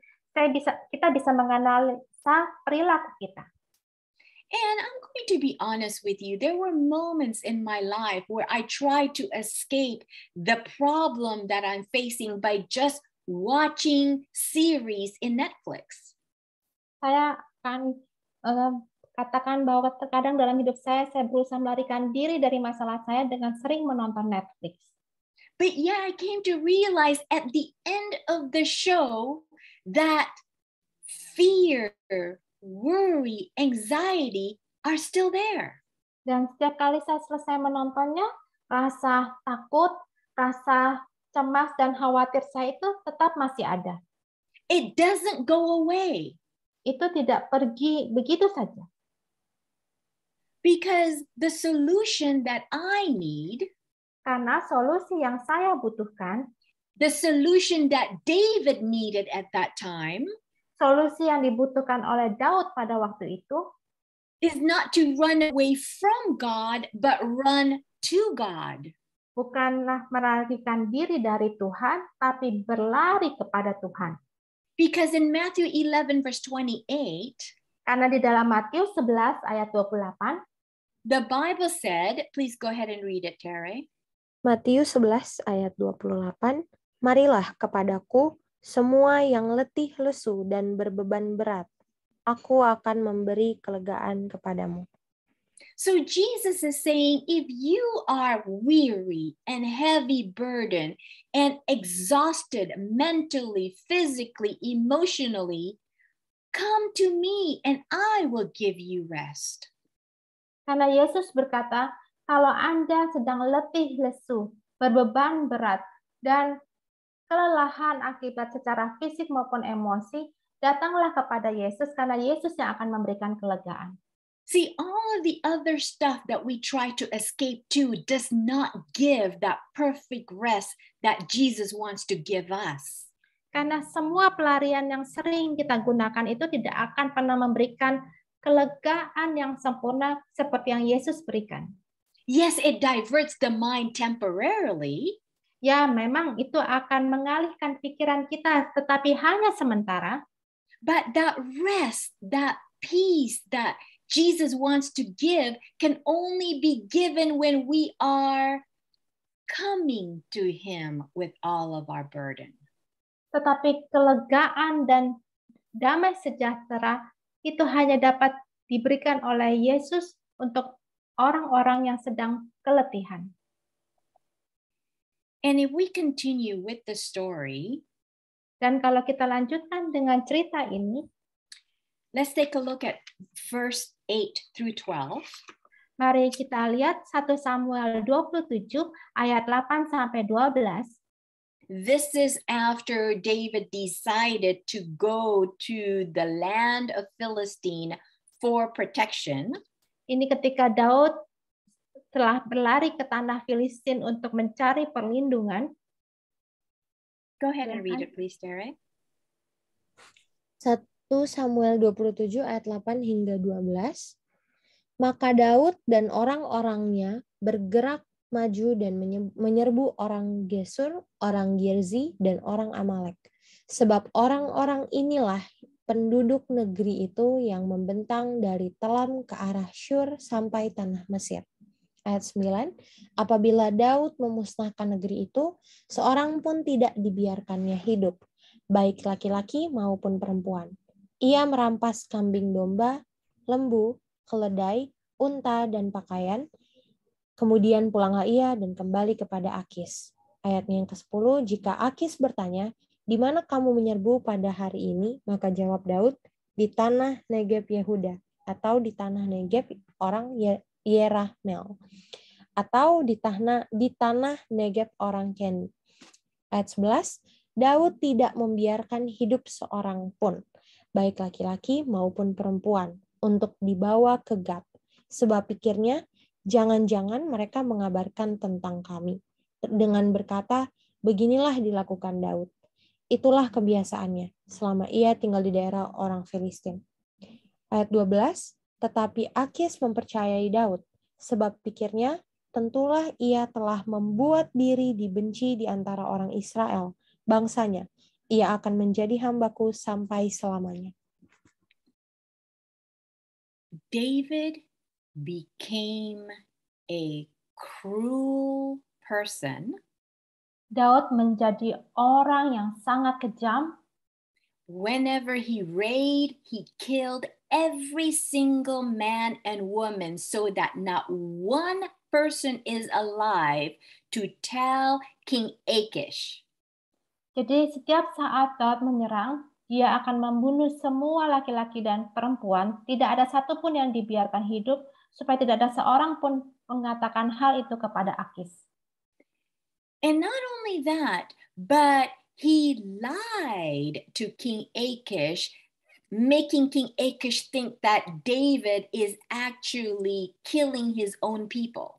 kita bisa menganalisa perilaku kita. And I'm going to be honest with you, there were moments in my life where I tried to escape the problem that I'm facing by just watching series in Netflix. Saya akan katakan bahwa terkadang dalam hidup saya berusaha melarikan diri dari masalah saya dengan sering menonton Netflix. But yeah, I came to realize at the end of the show that fear, worry, anxiety are still there. Dan setiap kali saya selesai menontonnya, rasa takut, rasa cemas dan khawatir saya itu tetap masih ada. It doesn't go away. Itu tidak pergi begitu saja. Because the solution that I need, karena solusi yang saya butuhkan, the solution that David needed at that time, solusi yang dibutuhkan oleh Daud pada waktu itu, is not to run away from God, but run to God. Bukanlah melarikan diri dari Tuhan, tapi berlari kepada Tuhan. Because in Matthew 11 verse 28, karena di dalam Matius 11 ayat 28, the Bible said, please go ahead and read it, Terry. Matius 11 ayat 28, marilah kepadaku semua yang letih lesu dan berbeban berat, aku akan memberi kelegaan kepadamu. So Jesus is saying, if you are weary and heavy burden and exhausted mentally, physically, emotionally, come to me and I will give you rest. Karena Yesus berkata, kalau Anda sedang letih lesu, berbeban berat, dan kelelahan akibat secara fisik maupun emosi, datanglah kepada Yesus karena Yesus yang akan memberikan kelegaan. See, all of the other stuff that we try to escape to does not give that perfect rest that Jesus wants to give us. Karena semua pelarian yang sering kita gunakan itu tidak akan pernah memberikan kelegaan yang sempurna seperti yang Yesus berikan. Yes, it diverts the mind temporarily. Ya, memang itu akan mengalihkan pikiran kita, tetapi hanya sementara. But that rest, that peace, that Jesus wants to give can only be given when we are coming to him with all of our burden. Tetapi kelegaan dan damai sejahtera itu hanya dapat diberikan oleh Yesus untuk orang-orang yang sedang keletihan. And if we continue with the story, dan kalau kita lanjutkan dengan cerita ini, let's take a look at verse 8 through 12. Mari kita lihat 1 Samuel 27 ayat 8 sampai 12. This is after David decided to go to the land of Philistine for protection. Ini ketika Daud telah berlari ke tanah Filistin untuk mencari perlindungan. Go ahead and read it, please, Derek. 1 Samuel 27 ayat 8 hingga 12. Maka Daud dan orang-orangnya bergerak maju dan menyerbu orang Gesur, orang Girzi, dan orang Amalek. Sebab orang-orang inilah penduduk negeri itu yang membentang dari Telam ke arah Syur sampai tanah Mesir. Ayat 9, apabila Daud memusnahkan negeri itu, seorang pun tidak dibiarkannya hidup, baik laki-laki maupun perempuan. Ia merampas kambing domba, lembu, keledai, unta, dan pakaian. Kemudian pulanglah ia dan kembali kepada Akis. Ayatnya yang ke-10, jika Akis bertanya, di mana kamu menyerbu pada hari ini? Maka jawab Daud, di tanah Negeb Yehuda, atau di tanah Negeb orang Yerahmeel, atau di tanah Negeb orang Ken. Ayat 11, Daud tidak membiarkan hidup seorang pun, baik laki-laki maupun perempuan, untuk dibawa ke Gat. Sebab pikirnya, jangan-jangan mereka mengabarkan tentang kami. Dengan berkata, beginilah dilakukan Daud. Itulah kebiasaannya, selama ia tinggal di daerah orang Filistin. Ayat 12, tetapi Akis mempercayai Daud, sebab pikirnya, tentulah ia telah membuat diri dibenci di antara orang Israel, bangsanya. Ia akan menjadi hambaku sampai selamanya. David became a cruel person Daud menjadi orang yang sangat kejam. Whenever he raided, he killed every single man and woman so that not one person is alive to tell King Achish. Jadi setiap saat Daud menyerang, dia akan membunuh semua laki-laki dan perempuan. Tidak ada satupun yang dibiarkan hidup, supaya tidak ada seorang pun mengatakan hal itu kepada Akis. And not only that, but he lied to King Achish, making King Achish think that David is actually killing his own people.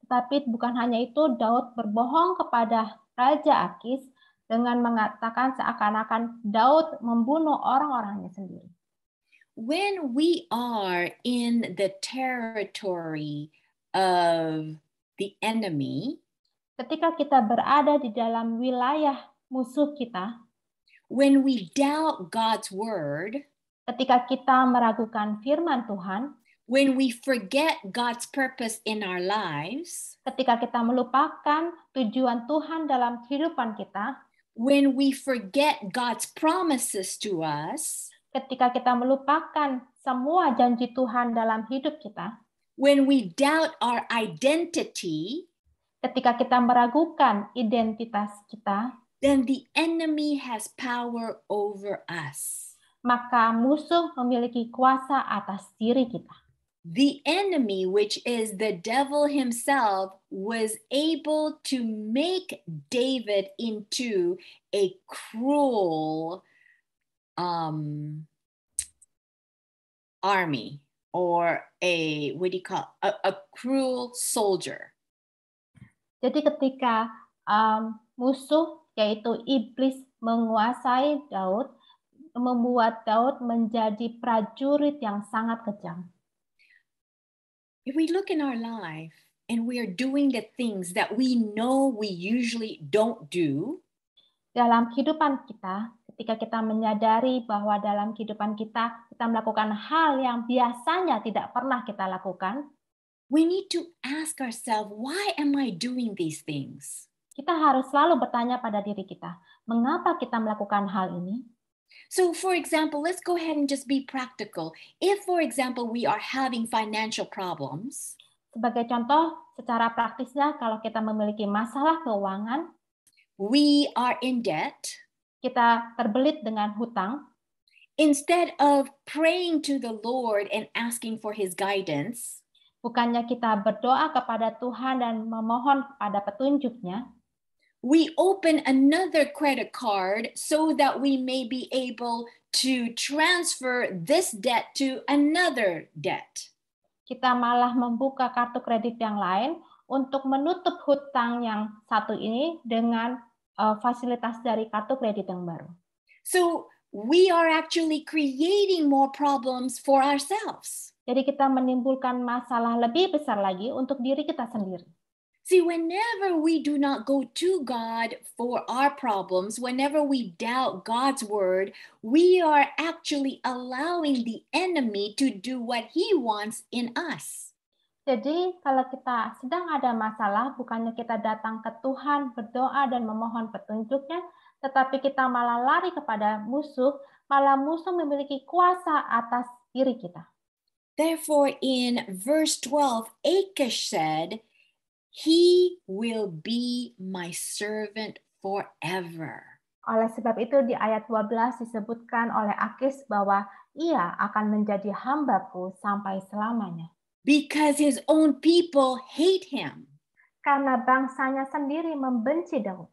Tapi bukan hanya itu, Daud berbohong kepada Raja Akis dengan mengatakan seakan-akan Daud membunuh orang-orangnya sendiri. When we are in the territory of the enemy, ketika kita berada di dalam wilayah musuh kita, when we doubt God's word, ketika kita meragukan firman Tuhan, when we forget God's purpose in our lives, ketika kita melupakan tujuan Tuhan dalam kehidupan kita, when we forget God's promises to us, ketika kita melupakan semua janji Tuhan dalam hidup kita, when we doubt our identity, ketika kita meragukan identitas kita, then the enemy has power over us. maka musuh memiliki kuasa atas diri kita. The enemy, which is the devil himself, was able to make David into a cruel army, or a cruel soldier. Jadi ketika musuh yaitu iblis menguasai Daud, membuat Daud menjadi prajurit yang sangat kejam. If we look in our life and we are doing the things that we know we usually don't do, dalam kehidupan kita, ketika kita menyadari bahwa dalam kehidupan kita melakukan hal yang biasanya tidak pernah kita lakukan, we need to ask ourselves, why am I doing these things? Kita harus selalu bertanya pada diri kita, mengapa kita melakukan hal ini? So, for example, let's go ahead and just be practical. If, for example, we are having financial problems, sebagai contoh, secara praktisnya, kalau kita memiliki masalah keuangan, we are in debt, kita terbelit dengan hutang, instead of praying to the Lord and asking for His guidance, bukannya kita berdoa kepada Tuhan dan memohon kepada petunjuknya, we open another credit card so that we may be able to transfer this debt to another debt. Kita malah membuka kartu kredit yang lain untuk menutup hutang yang satu ini dengan fasilitas dari kartu kredit yang baru. So we are actually creating more problems for ourselves. Jadi kita menimbulkan masalah lebih besar lagi untuk diri kita sendiri. See, whenever we do not go to God for our problems, whenever we doubt God's word, we are actually allowing the enemy to do what he wants in us. Jadi, kalau kita sedang ada masalah, bukannya kita datang ke Tuhan, berdoa dan memohon petunjuknya, tetapi kita malah lari kepada musuh, malah musuh memiliki kuasa atas diri kita. Therefore, in verse 12, Achish said, "He will be my servant forever." Oleh sebab itu di ayat 12 disebutkan oleh Akis bahwa ia akan menjadi hambaku sampai selamanya. Because his own people hate him. Karena bangsanya sendiri membenci Daud.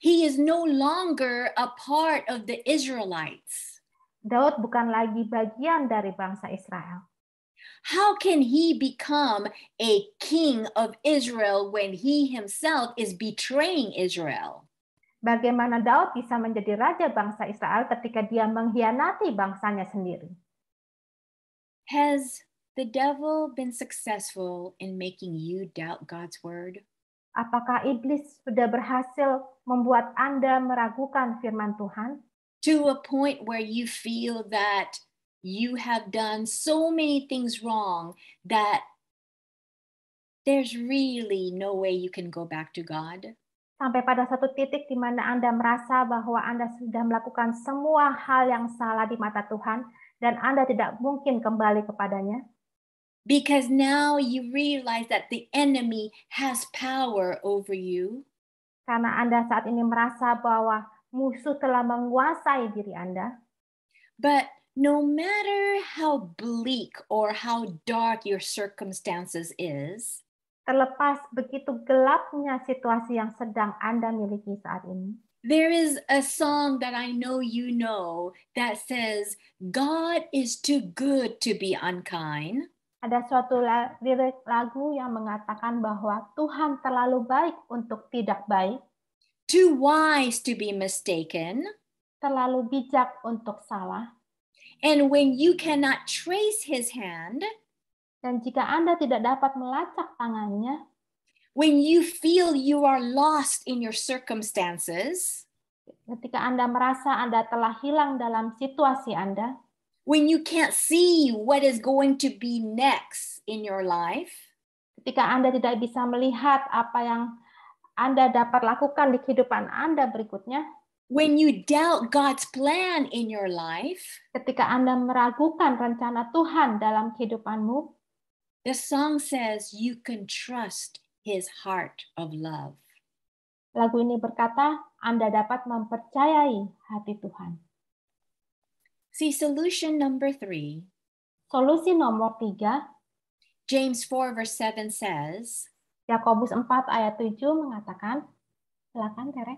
He is no longer a part of the Israelites. Daud bukan lagi bagian dari bangsa Israel. How can he become a king of Israel when he himself is betraying Israel? Bagaimana Daud bisa menjadi raja bangsa Israel ketika dia mengkhianati bangsanya sendiri? Has the devil been successful in making you doubt God's word? Apakah iblis sudah berhasil membuat Anda meragukan firman Tuhan? To a point where you feel that you have done so many things wrong that there's really no way you can go back to God? Sampai pada satu titik di mana Anda merasa bahwa Anda sudah melakukan semua hal yang salah di mata Tuhan dan Anda tidak mungkin kembali kepadanya. Because now you realize that the enemy has power over you. Karena Anda saat ini merasa bahwa musuh telah menguasai diri Anda. But no matter how bleak or how dark your circumstances is, Terlepas begitu gelapnya situasi yang sedang Anda miliki saat ini, there is a song that I know you know that says, God is too good to be unkind. ada suatu lirik lagu yang mengatakan bahwa Tuhan terlalu baik untuk tidak baik, Too wise to be mistaken. terlalu bijak untuk salah. And when you cannot trace his hand, Dan jika Anda tidak dapat melacak tangannya, when you feel you are lost in your circumstances, ketika Anda merasa Anda telah hilang dalam situasi Anda, when you can't see what is going to be next in your life, ketika Anda tidak bisa melihat apa yang Anda dapat lakukan di kehidupan Anda berikutnya, when you doubt God's plan in your life, ketika Anda meragukan rencana Tuhan dalam kehidupanmu, the song says you can trust his heart of love. lagu ini berkata, Anda dapat mempercayai hati Tuhan. See, solution number 3, Solusi nomor 3, James 4 verse 7 says, Yakobus 4 ayat 7 mengatakan, silakan Tere.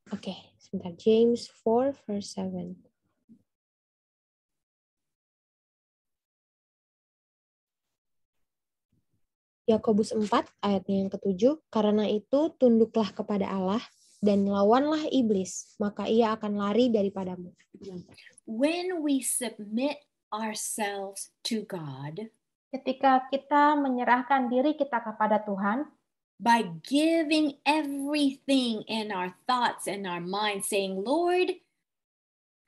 Oke, sebentar. James 4 verse 7. Yakobus 4 ayatnya yang ke-7, karena itu tunduklah kepada Allah dan lawanlah iblis, maka ia akan lari daripadamu. when we submit ourselves to God, Ketika kita menyerahkan diri kita kepada Tuhan, by giving everything in our thoughts and our minds, saying, Lord,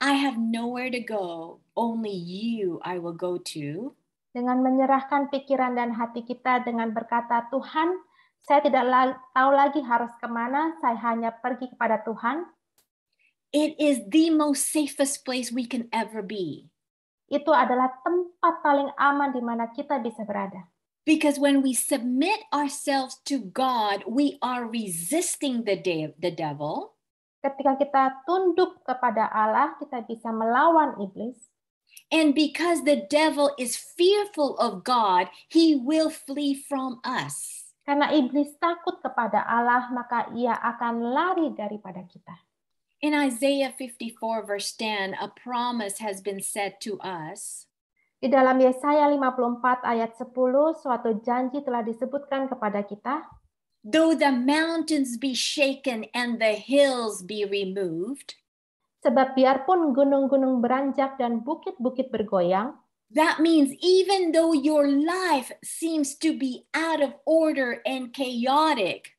I have nowhere to go, only you I will go to. dengan menyerahkan pikiran dan hati kita dengan berkata, Tuhan, saya tidak tahu lagi harus kemana, saya hanya pergi kepada Tuhan. It is the most safest place we can ever be. Itu adalah tempat paling aman di mana kita bisa berada. Because when we submit ourselves to God, we are resisting the devil. Ketika kita tunduk kepada Allah, kita bisa melawan iblis. And because the devil is fearful of God, he will flee from us. Karena iblis takut kepada Allah, maka ia akan lari daripada kita. In Isaiah 54 verse 10, a promise has been said to us. Di dalam Yesaya 54 ayat 10, suatu janji telah disebutkan kepada kita. Though the mountains be shaken and the hills be removed, Sebab biarpun gunung-gunung beranjak dan bukit-bukit bergoyang, that means even though your life seems to be out of order and chaotic,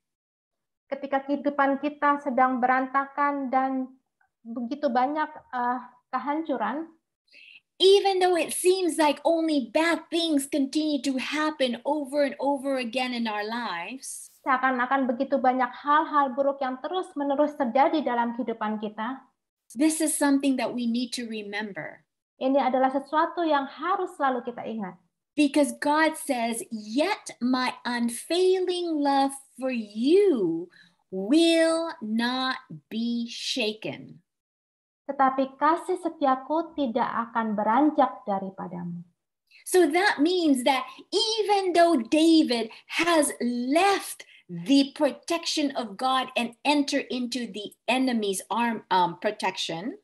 ketika kehidupan kita sedang berantakan dan begitu banyak kehancuran, even though it seems like only bad things continue to happen over and over again in our lives, seakan-akan begitu banyak hal-hal buruk yang terus-menerus terjadi dalam kehidupan kita, this is something that we need to remember. Ini adalah sesuatu yang harus selalu kita ingat. Because God says, yet my unfailing love for you will not be shaken. Tetapi kasih setiaku tidak akan beranjak daripadamu. So that means that even though David has left the protection of God and enter into the enemy's protection,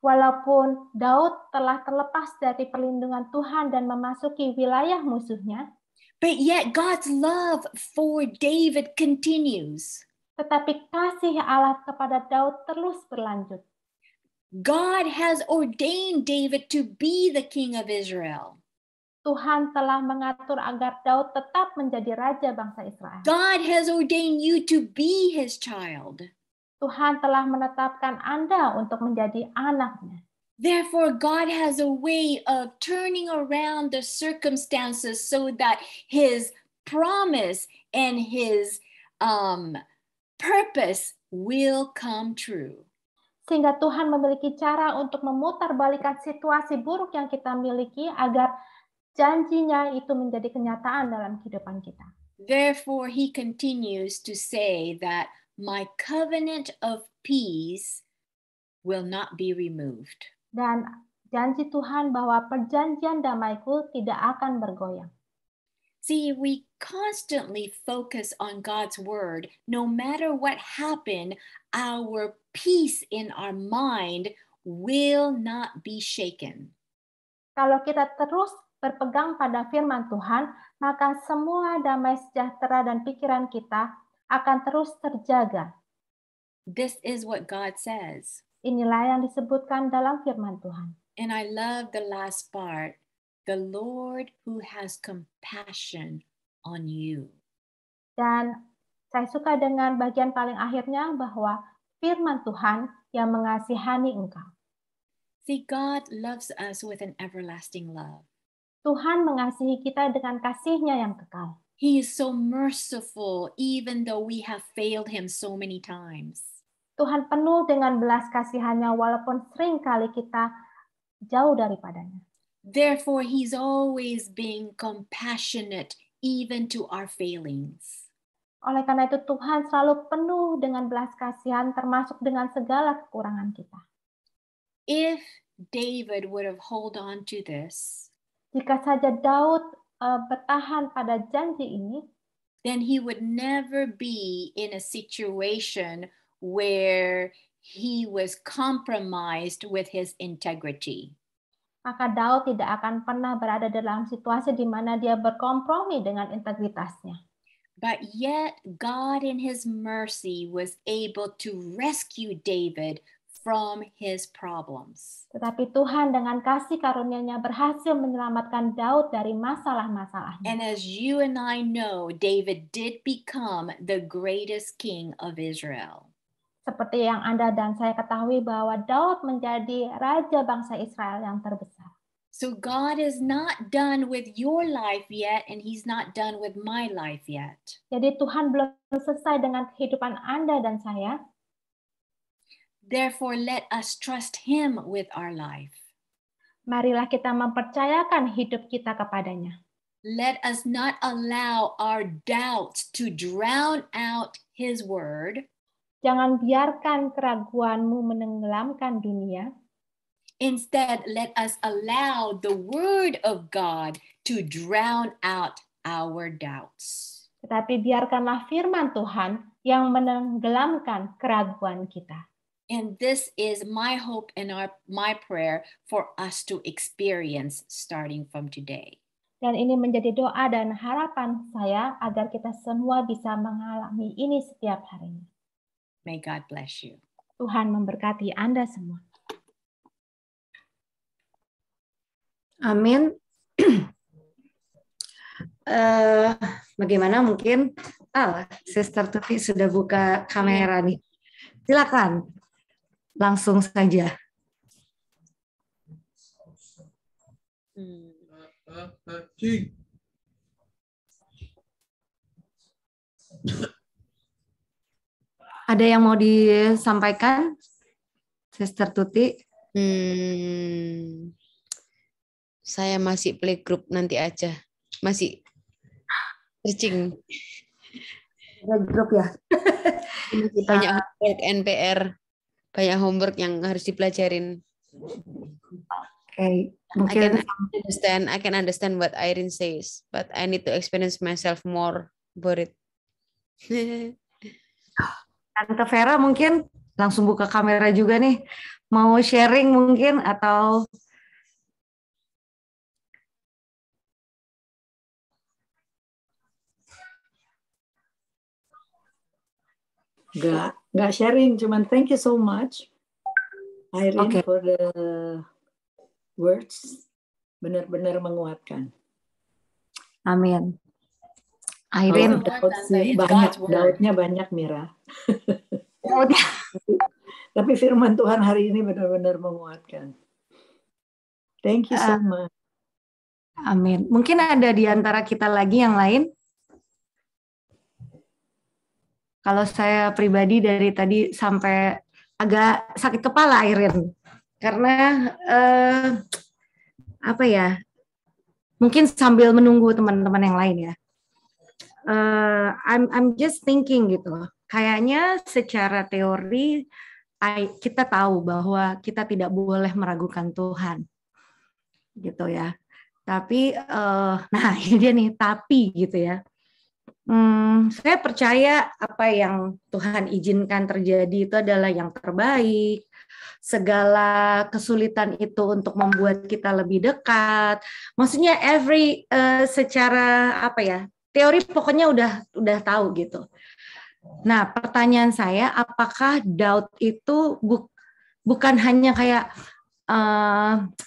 Walaupun Daud telah terlepas dari perlindungan Tuhan dan memasuki wilayah musuhnya, but yet God's love for David continues. tetapi kasih Allah kepada Daud terus berlanjut. God has ordained David to be the king of Israel. Tuhan telah mengatur agar Daud tetap menjadi raja bangsa Israel. God has ordained you to be his child. Tuhan telah menetapkan Anda untuk menjadi anaknya. Therefore, God has a way of turning around the circumstances so that his promise and his purpose will come true. Sehingga Tuhan memiliki cara untuk memutarbalikkan situasi buruk yang kita miliki agar janjinya itu menjadi kenyataan dalam kehidupan kita. Therefore, he continues to say that my covenant of peace will not be removed. Dan janji Tuhan bahwa perjanjian damaiku tidak akan bergoyang. See, we constantly focus on God's word. No matter what happened, our peace in our mind will not be shaken. Kalau kita terus berpegang pada firman Tuhan, maka semua damai sejahtera dan pikiran kita akan terus terjaga. This is what God says. Inilah yang disebutkan dalam firman Tuhan. And I love the last part. The Lord who has compassion on you. Dan saya suka dengan bagian paling akhirnya bahwa firman Tuhan yang mengasihani engkau. See, God loves us with an everlasting love. Tuhan mengasihi kita dengan kasih-Nya yang kekal. He is so merciful even though we have failed him so many times. Tuhan penuh dengan belas kasihan-Nya walaupun sering kali kita jauh daripadanya. Therefore, he's always being compassionate even to our failings. Oleh karena itu Tuhan selalu penuh dengan belas kasihan termasuk dengan segala kekurangan kita. If David would have held on to this, jika saja Daud bertahan pada janji ini, then he would never be in a situation where he was compromised with his integrity. Maka Daud tidak akan pernah berada dalam situasi di mana dia berkompromi dengan integritasnya. But yet God in his mercy was able to rescue David from his problems. Tetapi Tuhan dengan kasih karunia-Nya berhasil menyelamatkan Daud dari masalah-masalahnya. And as you and I know, David did become the greatest king of Israel. Seperti yang Anda dan saya ketahui bahwa Daud menjadi raja bangsa Israel yang terbesar. So God is not done with your life yet, and he's not done with my life yet. Jadi Tuhan belum selesai dengan kehidupan Anda dan saya. Therefore, let us trust him with our life. Marilah kita mempercayakan hidup kita kepadanya. Let us not allow our doubts to drown out his word. Jangan biarkan keraguanmu menenggelamkan dunia. Instead, let us allow the word of God to drown out our doubts. Tetapi biarkanlah firman Tuhan yang menenggelamkan keraguan kita. And this is my hope and my prayer for us to experience starting from today. Dan ini menjadi doa dan harapan saya agar kita semua bisa mengalami ini setiap harinya. May God bless you. Tuhan memberkati Anda semua. Amin. Bagaimana mungkin Sister Tuti sudah buka kamera nih. Silakan. Langsung saja. Ada yang mau disampaikan, Sister Tuti? Saya masih playgroup nanti aja. Masih searching. Grup ya. Masih banyak homework NPR. Banyak homework yang harus dipelajarin. Oke, mungkin I can understand what Irene says, but I need to experience myself more about it. Tante Vera mungkin langsung buka kamera juga nih. Mau sharing mungkin atau Nggak sharing, cuman thank you so much, Irene, for the words. Benar-benar menguatkan. amin. Irene, Daudnya banyak, Mira. Tapi firman Tuhan hari ini benar-benar menguatkan. Thank you so much. Amin. Mungkin ada di antara kita lagi yang lain? Kalau saya pribadi dari tadi sampai agak sakit kepala, Irene. Karena apa ya? Mungkin sambil menunggu teman-teman yang lain ya. I'm just thinking gitu. Kayaknya secara teori kita tahu bahwa kita tidak boleh meragukan Tuhan, gitu ya. Tapi, nah ini dia nih, tapi gitu ya. Saya percaya apa yang Tuhan izinkan terjadi itu adalah yang terbaik. Segala kesulitan itu untuk membuat kita lebih dekat. Maksudnya secara apa ya? Teori pokoknya udah tahu gitu. Nah, pertanyaan saya, apakah doubt itu bukan hanya kayak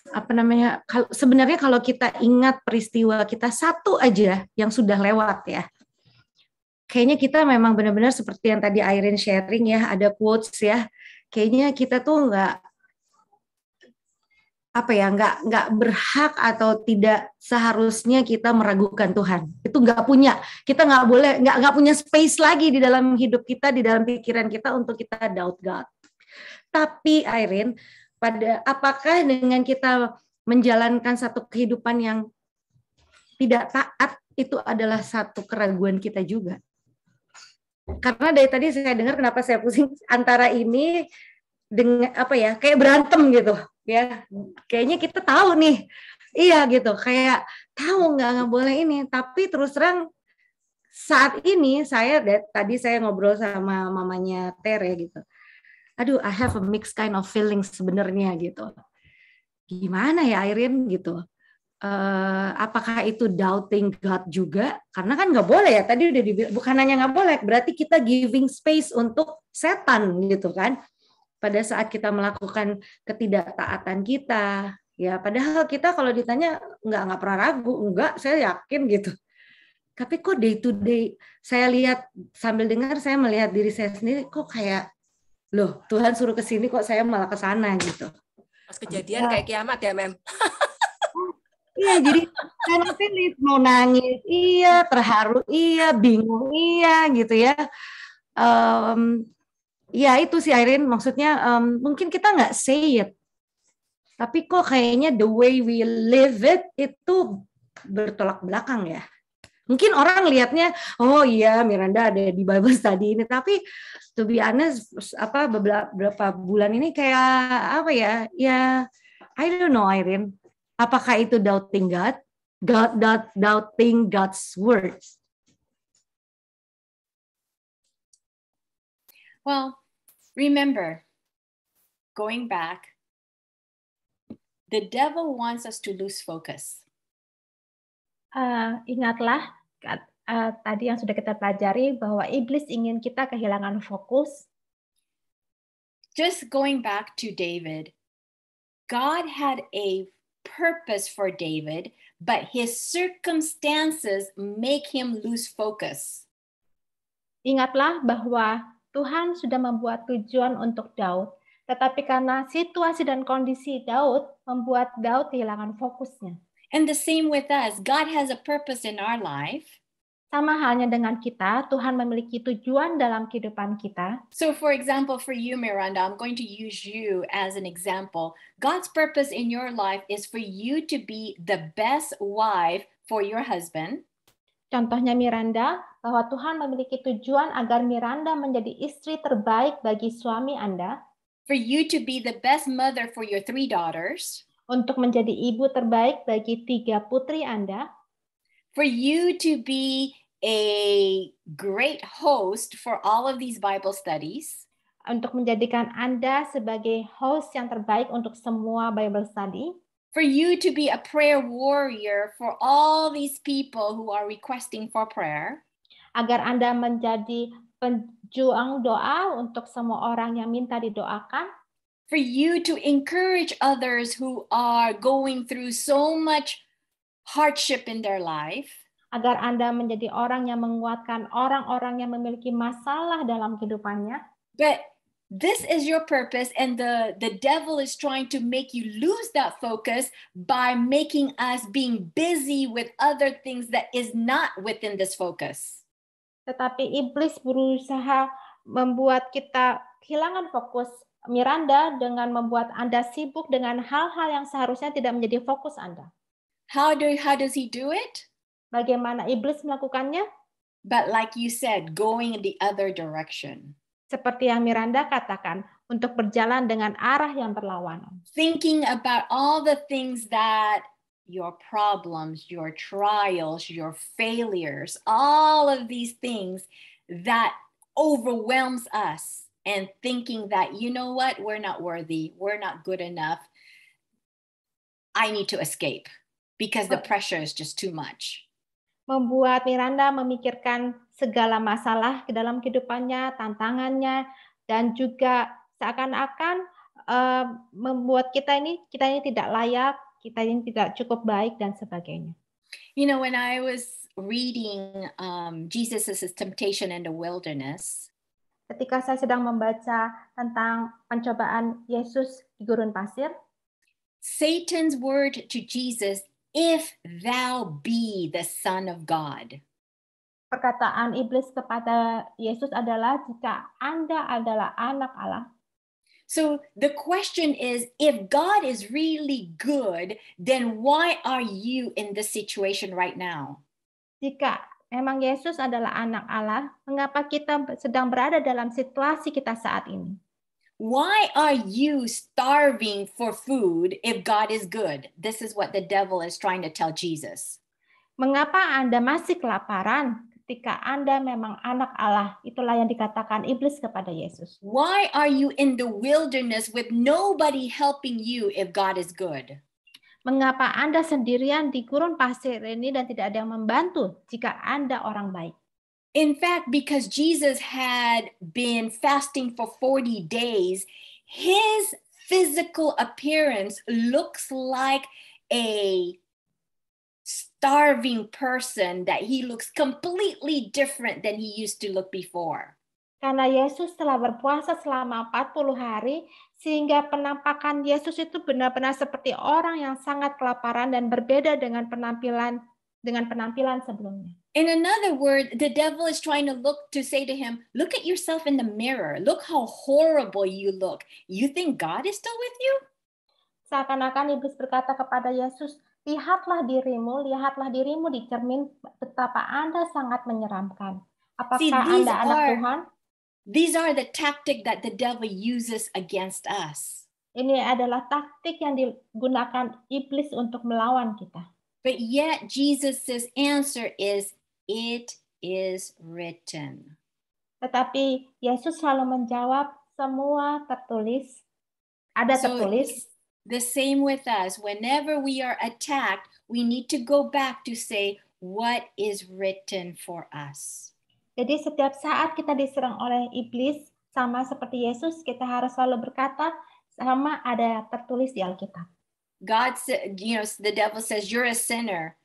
apa namanya? Sebenarnya kalau kita ingat peristiwa kita satu aja yang sudah lewat ya. Kayaknya kita memang benar-benar seperti yang tadi Irene sharing ya, ada quotes ya. Kayaknya kita tuh nggak berhak atau tidak seharusnya kita meragukan Tuhan. Itu kita nggak punya space lagi di dalam hidup kita, di dalam pikiran kita untuk kita doubt God. Tapi Irene, apakah dengan kita menjalankan satu kehidupan yang tidak taat itu adalah satu keraguan kita juga? Karena dari tadi saya dengar kenapa saya pusing antara ini dengan apa ya, kayak berantem gitu ya. Kayaknya kita tahu nih, iya gitu, kayak tahu nggak boleh ini, tapi terus terang saat ini tadi saya ngobrol sama mamanya Tere gitu. Aduh, I have a mixed kind of feelings sebenarnya gitu. Gimana ya Irene gitu? Apakah itu doubting God juga? Karena kan nggak boleh ya. Tadi udah dibilang, bukan hanya nggak boleh, berarti kita giving space untuk setan gitu kan. Pada saat kita melakukan ketidaktaatan kita, ya padahal kita kalau ditanya nggak pernah ragu, enggak, saya yakin gitu. Tapi kok day to day saya lihat sambil dengar, saya melihat diri saya sendiri kok kayak, loh Tuhan suruh ke sini kok saya malah ke sana gitu. Pas kejadian kayak kiamat ya, Mem. Iya, jadi saya nanti mau nangis, iya, terharu, iya, bingung, iya, gitu ya. Ya itu sih Irene, maksudnya mungkin kita nggak say it, tapi kok kayaknya the way we live it itu bertolak belakang ya. Mungkin orang lihatnya, oh iya Miranda ada di Bible study ini, tapi to be honest, beberapa bulan ini kayak apa ya? Ya, I don't know Irene. Apakah itu doubting God? Doubting God's words? Well, remember, going back, the devil wants us to lose focus. Ingatlah tadi yang sudah kita pelajari bahwa iblis ingin kita kehilangan fokus. Just going back to David, God had a purpose for David, but his circumstances make him lose focus. Ingatlah bahwa Tuhan sudah membuat tujuan untuk Daud, tetapi karena situasi dan kondisi Daud membuat Daud kehilangan fokusnya. And the same with us. God has a purpose in our life. Sama halnya dengan kita, Tuhan memiliki tujuan dalam kehidupan kita. So for example, for you, Miranda, I'm going to use you as an example. God's purpose in your life is for you to be the best wife for your husband. Contohnya Miranda, bahwa Tuhan memiliki tujuan agar Miranda menjadi istri terbaik bagi suami Anda, for you to be the best mother for your 3 daughters, untuk menjadi ibu terbaik bagi 3 putri Anda, for you to be a great host for all of these Bible studies, untuk menjadikan Anda sebagai host yang terbaik untuk semua Bible study, for you to be a prayer warrior for all these people who are requesting for prayer, agar Anda menjadi penjuang doa untuk semua orang yang minta didoakan, for you to encourage others who are going through so much hardship in their life, agar Anda menjadi orang yang menguatkan orang-orang yang memiliki masalah dalam kehidupannya. But this is your purpose, and the devil is trying to make you lose that focus by making us being busy with other things that is not within this focus. Tetapi iblis berusaha membuat kita kehilangan fokus Miranda dengan membuat Anda sibuk dengan hal-hal yang seharusnya tidak menjadi fokus Anda. How does he do it? Bagaimana iblis melakukannya? But like you said, going in the other direction. Seperti yang Miranda katakan, untuk berjalan dengan arah yang berlawanan. Thinking about all the things that your problems, your trials, your failures, all of these things that overwhelms us, and thinking that, you know what, we're not worthy, we're not good enough, I need to escape because the pressure is just too much. Membuat Miranda memikirkan segala masalah ke dalam kehidupannya, tantangannya, dan juga seakan-akan membuat kita ini tidak layak, kita ini tidak cukup baik, dan sebagainya. You know, when I was reading Jesus' temptation in the wilderness, ketika saya sedang membaca tentang pencobaan Yesus di gurun pasir, Satan's word to Jesus, if thou be the Son of God. Perkataan iblis kepada Yesus adalah, jika Anda adalah anak Allah. So the question is, if God is really good, then why are you in this situation right now? Jika memang Yesus adalah anak Allah, mengapa kita sedang berada dalam situasi kita saat ini? Why are you starving for food if God is good? This is what the devil is trying to tell Jesus. Mengapa Anda masih kelaparan ketika Anda memang anak Allah? Itulah yang dikatakan iblis kepada Yesus. Why are you in the wilderness with nobody helping you if God is good? Mengapa Anda sendirian di gurun pasir ini dan tidak ada yang membantu jika Anda orang baik? In fact, because Jesus had been fasting for 40 days, his physical appearance looks like a starving person, that he looks completely different than he used to look before. Karena Yesus telah berpuasa selama 40 hari, sehingga penampakan Yesus itu benar-benar seperti orang yang sangat kelaparan dan berbeda dengan penampilan sebelumnya. In another word, the devil is trying to say to him, look at yourself in the mirror. Look how horrible you look. You think God is still with you? Seakan-akan iblis berkata kepada Yesus, lihatlah dirimu di cermin, betapa Anda sangat menyeramkan. Apakah Anda anak Tuhan? These are the tactic that the devil uses against us. Ini adalah taktik yang digunakan iblis untuk melawan kita. But yet Jesus' answer is, it is written. Tetapi Yesus selalu menjawab, semua tertulis, ada tertulis. The same with us. Whenever we are attacked, we need to go back to say, what is written for us? Jadi setiap saat kita diserang oleh iblis, sama seperti Yesus, kita harus selalu berkata, sama ada tertulis di Alkitab. God said, the devil says, you're a sinner.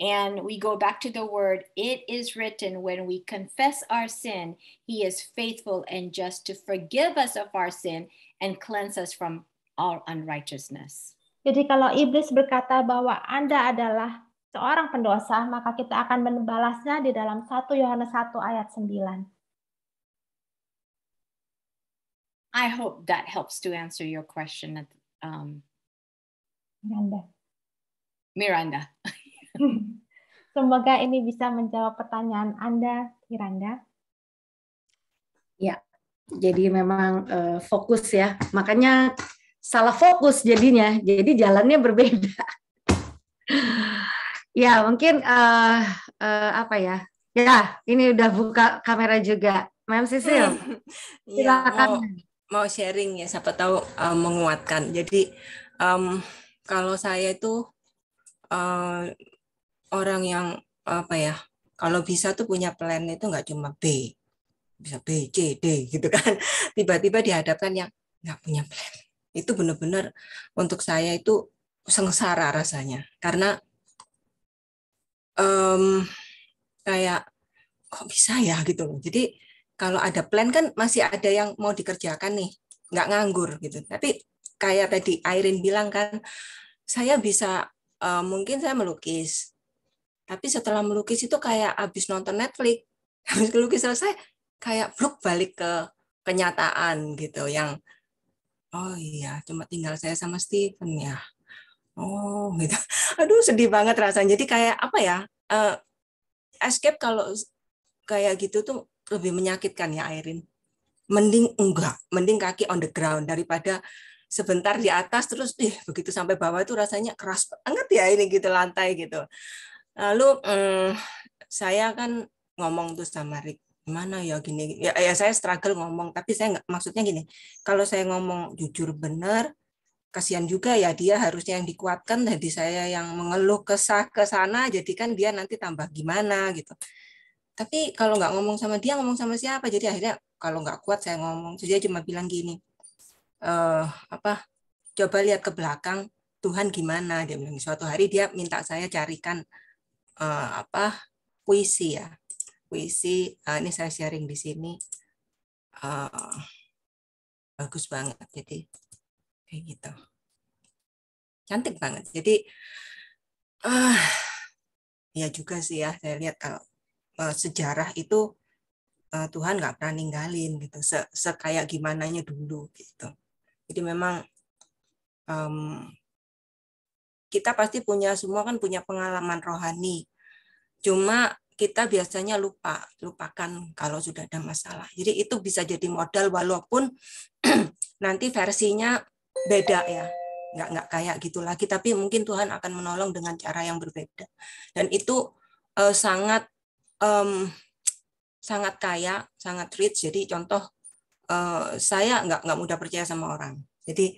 And we go back to the word, it is written, when we confess our sin, he is faithful and just to forgive us of our sin and cleanse us from all unrighteousness. Jadi kalau iblis berkata bahwa Anda adalah seorang pendosa, maka kita akan membalasnya di dalam 1 Yohanes 1 ayat 9. I hope that helps to answer your question, Miranda. Semoga ini bisa menjawab pertanyaan Anda, Miranda. Ya, jadi memang fokus ya. Makanya salah fokus jadinya. Jadi jalannya berbeda. Ya, mungkin apa ya? Ya, ini udah buka kamera juga. Ma'am Sisil, Ya, silakan. mau sharing ya, siapa tahu menguatkan. Jadi kalau saya itu orang yang apa ya, kalau bisa tuh punya plan itu nggak cuma B, bisa B, C, D gitu kan. Tiba-tiba dihadapkan yang nggak punya plan. Itu benar-benar untuk saya itu sengsara rasanya. Karena kayak kok bisa ya gitu loh. Jadi kalau ada plan kan masih ada yang mau dikerjakan nih, nggak nganggur gitu. Tapi kayak tadi Irene bilang kan, saya bisa mungkin saya melukis, tapi setelah melukis itu kayak habis nonton Netflix, habis melukis selesai kayak blok balik ke kenyataan gitu, yang oh iya cuma tinggal saya sama Steven ya, oh gitu. Aduh sedih banget rasanya. Jadi kayak apa ya, escape kalau kayak gitu tuh lebih menyakitkan ya Irene. Mending kaki on the ground daripada sebentar di atas terus begitu sampai bawah itu rasanya keras banget ya ini gitu lantai gitu. Lalu saya kan ngomong tuh sama Rick, gimana ya gini ya, saya struggle ngomong, tapi saya nggak, maksudnya gini, kalau saya ngomong jujur bener, kasihan juga ya dia harusnya yang dikuatkan, jadi saya yang mengeluh kesah ke sana, jadi kan dia nanti tambah gimana gitu. Tapi kalau nggak ngomong sama dia, ngomong sama siapa? Jadi akhirnya kalau nggak kuat saya ngomong. Jadi dia cuma bilang gini, coba lihat ke belakang, Tuhan gimana? Dia bilang suatu hari dia minta saya carikan puisi ya. Puisi, ini saya sharing di sini. Bagus banget. Jadi kayak gitu. Cantik banget. Jadi ya juga sih ya, saya lihat kalau sejarah itu Tuhan nggak pernah ninggalin gitu, sekayak gimananya dulu gitu. Jadi memang kita pasti semua kan punya pengalaman rohani. Cuma kita biasanya lupakan kalau sudah ada masalah. Jadi itu bisa jadi modal walaupun nanti versinya beda ya. Nggak kayak gitu lagi, tapi mungkin Tuhan akan menolong dengan cara yang berbeda. Dan itu sangat kaya, sangat rich. Jadi contoh, saya nggak mudah percaya sama orang. Jadi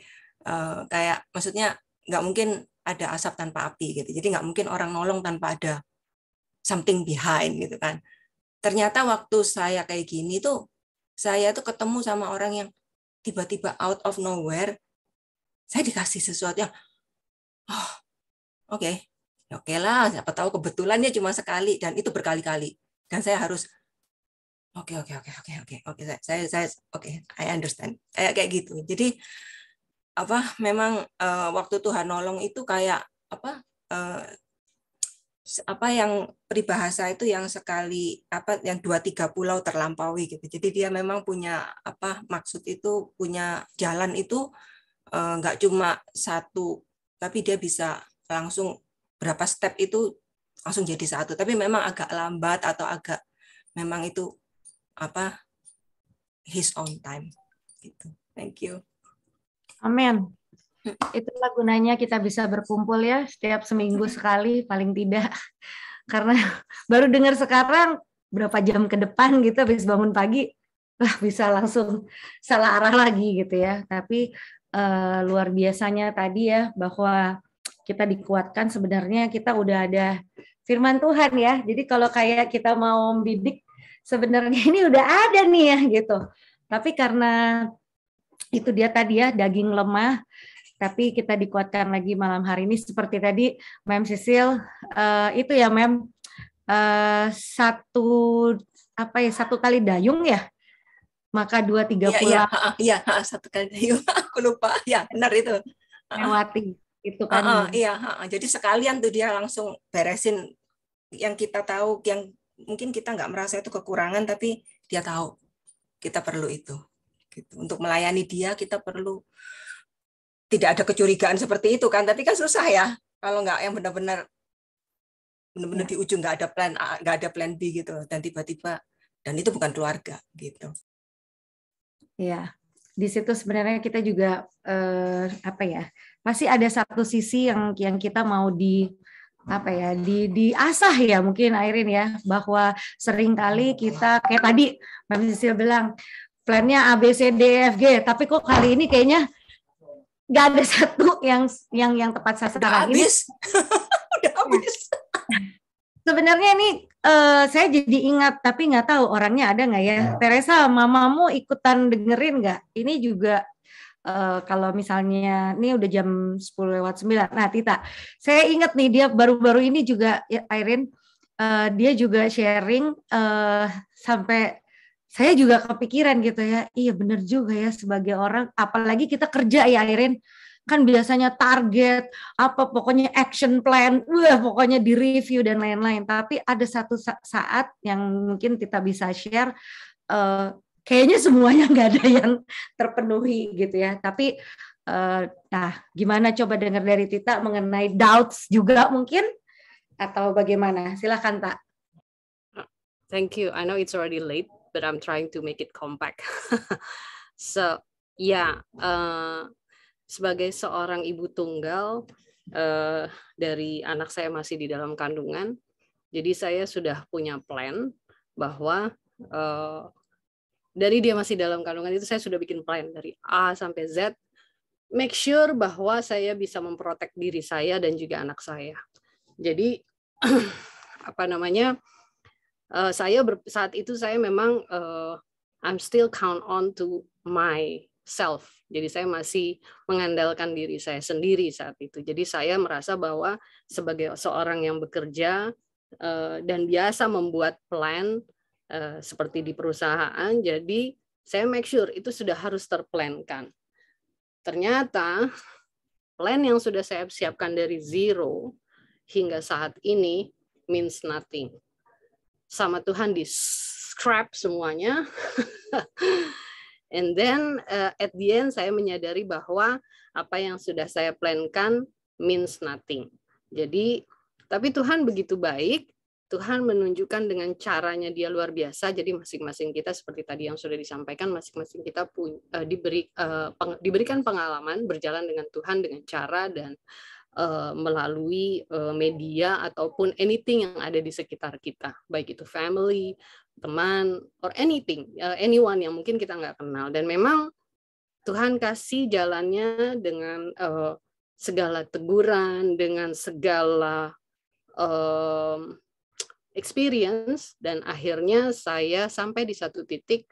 kayak maksudnya nggak mungkin ada asap tanpa api gitu. Jadi nggak mungkin orang nolong tanpa ada something behind gitu kan. Ternyata waktu saya kayak gini tuh, saya tuh ketemu sama orang yang tiba-tiba out of nowhere, saya dikasih sesuatu yang, oke lah, siapa tahu kebetulannya cuma sekali dan itu berkali-kali. Dan saya harus Oke, saya I understand. Kayak gitu. Jadi memang waktu Tuhan nolong itu kayak yang peribahasa itu yang sekali yang 2-3 pulau terlampaui gitu. Jadi dia memang punya maksud itu, punya jalan itu nggak cuma satu, tapi dia bisa langsung berapa step itu langsung jadi satu. Tapi memang agak lambat atau agak memang itu his own time gitu. Thank you. Amin. Itulah gunanya kita bisa berkumpul ya setiap seminggu sekali paling tidak, karena baru dengar sekarang berapa jam ke depan gitu habis bangun pagi bisa langsung salah arah lagi gitu ya. Tapi luar biasanya tadi ya bahwa kita dikuatkan, sebenarnya kita udah ada firman Tuhan ya. Jadi kalau kayak kita mau membidik sebenarnya ini udah ada nih ya gitu. Tapi karena itu dia tadi ya, daging lemah, tapi kita dikuatkan lagi malam hari ini seperti tadi Ma'am Sisil, itu ya Ma'am, satu kali dayung ya, maka 2-3 pulau. Iya, satu kali dayung. Aku lupa. Ya, benar itu. Melewati. Itu kan. Iya, jadi sekalian tuh dia langsung beresin yang kita tahu, yang mungkin kita nggak merasa itu kekurangan, tapi dia tahu kita perlu itu. Gitu. Untuk melayani dia kita perlu tidak ada kecurigaan seperti itu kan, tapi kan susah ya kalau nggak yang benar-benar di ujung nggak ada plan A, nggak ada plan B gitu, dan tiba-tiba dan itu bukan keluarga gitu. Ya, di situ sebenarnya kita juga pasti ada satu sisi yang kita mau diasah ya mungkin Airin ya, bahwa seringkali kita kayak tadi Mbak Sisil bilang plannya A B C D E F G, tapi kok kali ini kayaknya nggak ada satu yang tepat sasaran. Udah habis. Sebenarnya ini saya jadi ingat, tapi nggak tahu orangnya ada nggak ya. Teresa, mamamu ikutan dengerin nggak? Ini juga kalau misalnya ini udah jam 10:09. Nah, Tita, saya ingat nih dia baru-baru ini juga ya, Airin, dia juga sharing sampai saya juga kepikiran gitu ya. Iya benar juga ya, sebagai orang, apalagi kita kerja ya Airin, kan biasanya target apa pokoknya action plan, pokoknya di review dan lain-lain. Tapi ada satu saat yang mungkin Tita bisa share, kayaknya semuanya nggak ada yang terpenuhi gitu ya. Tapi nah gimana, coba dengar dari Tita mengenai doubts juga mungkin, atau bagaimana? Silakan Tak. Thank you. I know it's already late, but I'm trying to make it compact. So yeah, sebagai seorang ibu tunggal dari anak saya masih di dalam kandungan, jadi saya sudah punya plan bahwa dari dia masih dalam kandungan itu saya sudah bikin plan dari A sampai Z, make sure bahwa saya bisa memprotek diri saya dan juga anak saya. Jadi saat itu saya memang I'm still count on to myself. Jadi saya masih mengandalkan diri saya sendiri saat itu. Jadi saya merasa bahwa sebagai seorang yang bekerja dan biasa membuat plan seperti di perusahaan, jadi saya make sure itu sudah harus terplankan. Ternyata plan yang sudah saya siapkan dari zero hingga saat ini means nothing. Sama Tuhan di scrap semuanya. And then at the end saya menyadari bahwa apa yang sudah saya plankan means nothing. Jadi tapi Tuhan begitu baik, Tuhan menunjukkan dengan caranya dia luar biasa. Jadi masing-masing kita seperti tadi yang sudah disampaikan, masing-masing kita diberikan pengalaman berjalan dengan Tuhan dengan cara dan melalui media ataupun anything yang ada di sekitar kita, baik itu family, teman, or anything, anyone yang mungkin kita nggak kenal. Dan memang Tuhan kasih jalannya dengan segala teguran, dengan segala experience, dan akhirnya saya sampai di satu titik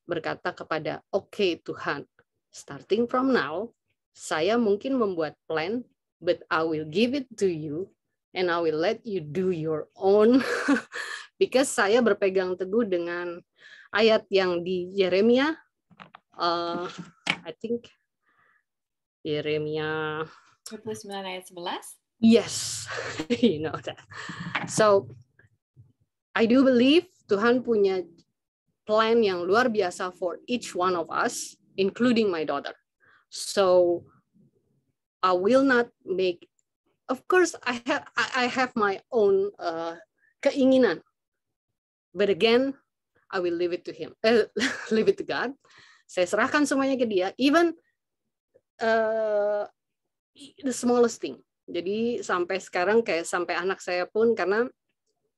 berkata kepada, okay, Tuhan, starting from now, saya mungkin membuat plan, but I will give it to you and I will let you do your own. Because saya berpegang teguh dengan ayat yang di Yeremia, I think Yeremia 29 ayat 11. Yes, you know that. So I do believe Tuhan punya plan yang luar biasa for each one of us, including my daughter. So I will not make. Of course, I have my own keinginan, but again, I will leave it to Him, leave it to God. Saya serahkan semuanya ke Dia, even the smallest thing. Jadi sampai sekarang kayak sampai anak saya pun, karena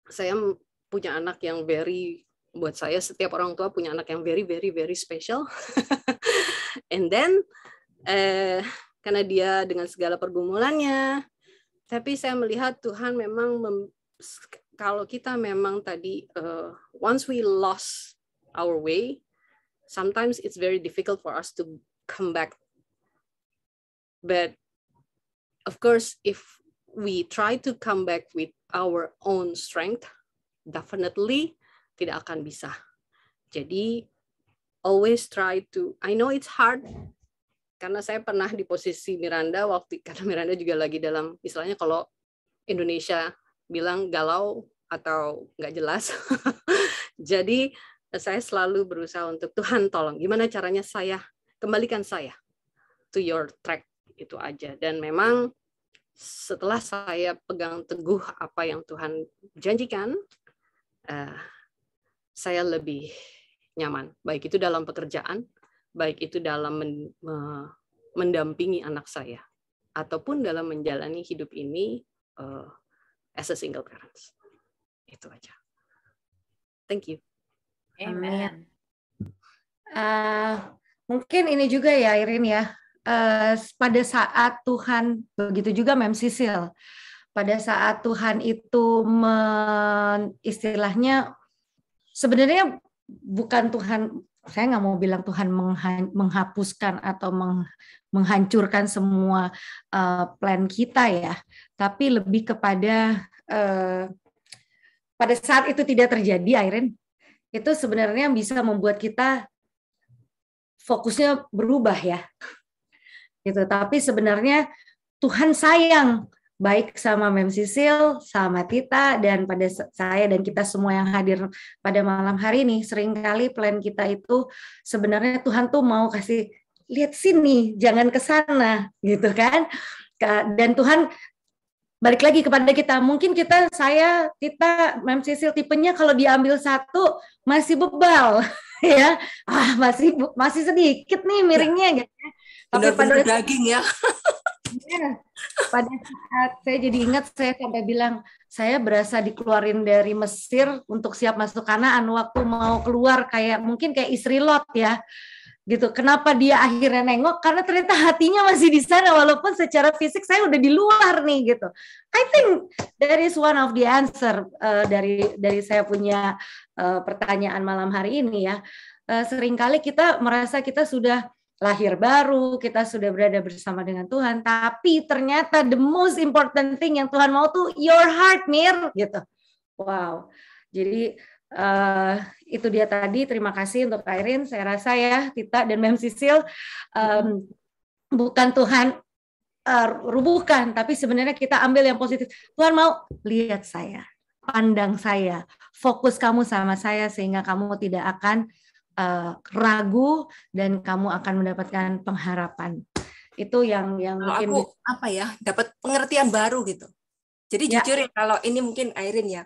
saya punya anak yang buat saya setiap orang tua punya anak yang very very very special. And then karena dia dengan segala pergumulannya, tapi saya melihat Tuhan memang kalau kita memang tadi once we lost our way, sometimes it's very difficult for us to come back. But of course, if we try to come back with our own strength, definitely tidak akan bisa. Jadi always try to, I know it's hard, karena saya pernah di posisi Miranda karena Miranda juga lagi dalam, istilahnya kalau Indonesia bilang galau atau nggak jelas. Jadi saya selalu berusaha untuk, Tuhan tolong, gimana caranya kembalikan saya to your track, itu aja. Dan memang setelah saya pegang teguh apa yang Tuhan janjikan, saya lebih nyaman, baik itu dalam pekerjaan, baik itu dalam mendampingi anak saya, ataupun dalam menjalani hidup ini as a single parents. Itu aja. Thank you. Amen. Mungkin ini juga ya Irin ya, pada saat Tuhan, begitu juga Mem Sisil, pada saat Tuhan itu istilahnya sebenarnya bukan Tuhan, saya nggak mau bilang Tuhan menghapuskan atau menghancurkan semua plan kita ya, tapi lebih kepada pada saat itu tidak terjadi, Irene, itu sebenarnya bisa membuat kita fokusnya berubah ya, gitu. Tapi sebenarnya Tuhan sayang baik sama Mem Sisil, sama Tita, dan pada saya dan kita semua yang hadir pada malam hari ini. Seringkali plan kita itu sebenarnya Tuhan tuh mau kasih, lihat sini, jangan ke sana, gitu kan. Dan Tuhan balik lagi kepada kita. Mungkin saya, Tita, Mem Sisil tipenya kalau diambil satu masih bebal, ya, masih sedikit nih miringnya, gitu. Tapi pada daging ya. Ya, pada saat saya jadi ingat, saya sampai bilang, saya berasa dikeluarin dari Mesir untuk siap masuk Kanaan, waktu mau keluar mungkin kayak istri Lot ya, gitu. Kenapa dia akhirnya nengok? Karena ternyata hatinya masih di sana, walaupun secara fisik saya udah di luar nih, gitu. I think that is one of the answer dari saya punya pertanyaan malam hari ini ya. Seringkali kita merasa kita sudah lahir baru, kita sudah berada bersama dengan Tuhan, tapi ternyata the most important thing yang Tuhan mau tuh your heart, Mir, gitu. Wow. Jadi itu dia tadi. Terima kasih untuk Irene. Saya rasa ya, Tita dan Mem Sisil, bukan Tuhan rubuhkan, tapi sebenarnya kita ambil yang positif. Tuhan mau lihat saya, pandang saya, fokus kamu sama saya, sehingga kamu tidak akan ragu dan kamu akan mendapatkan pengharapan. Itu yang mungkin aku dapat pengertian baru gitu. Jadi jujur ya, kalau ini mungkin Irene ya,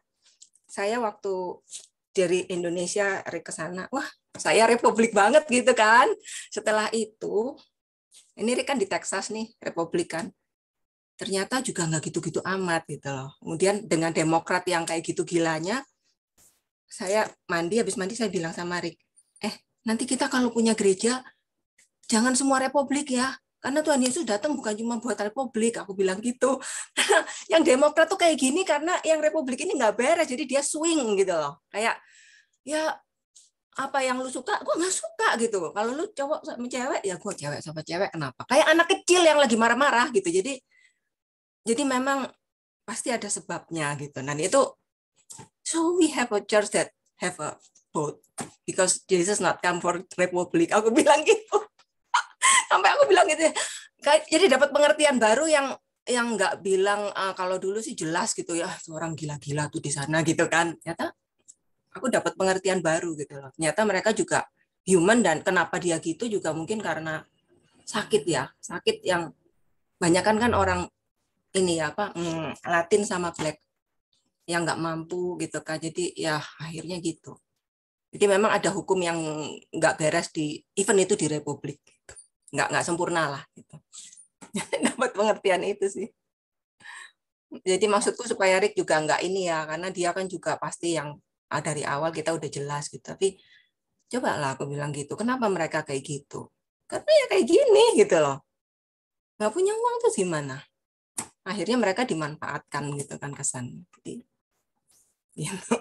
saya waktu dari Indonesia ke sana, wah saya Republik banget gitu kan. Setelah itu, ini kan di Texas nih, Republikan. Ternyata juga nggak gitu-gitu amat gitu loh. Kemudian dengan Demokrat yang kayak gitu gilanya, saya habis mandi saya bilang sama Rick, nanti kita kalau punya gereja, jangan semua Republik ya. Karena Tuhan Yesus datang bukan cuma buat Republik, aku bilang gitu. Yang Demokrat tuh kayak gini karena yang Republik ini nggak beres, jadi dia swing gitu loh. Kayak, ya apa yang lu suka, gue nggak suka gitu. Kalau lu cowok sama cewek, ya gue cewek sama cewek, kenapa? Kayak anak kecil yang lagi marah-marah gitu. Jadi memang pasti ada sebabnya gitu. Dan itu, so we have a church that have a both, because Jesus not come for Republic. Aku bilang gitu. Sampai aku bilang gitu. Jadi dapat pengertian baru yang nggak bilang kalau dulu sih jelas gitu ya, orang gila-gila tuh di sana gitu kan. Ternyata aku dapat pengertian baru gitu loh. Ternyata mereka juga human, dan kenapa dia gitu juga mungkin karena sakit ya. Sakit yang banyak kan orang ini ya Latin sama Black yang nggak mampu gitu kan. Jadi ya akhirnya gitu. Jadi memang ada hukum yang nggak beres even itu di Republik, gitu. Nggak sempurna lah, gitu. Dapat pengertian itu sih. Jadi maksudku supaya Rick juga nggak ini ya, karena dia kan juga pasti yang dari awal kita udah jelas gitu. Tapi cobalah aku bilang gitu, kenapa mereka kayak gitu? Karena ya kayak gini gitu loh. Nggak punya uang tuh gimana? Akhirnya mereka dimanfaatkan gitu kan kesannya. Jadi, gitu.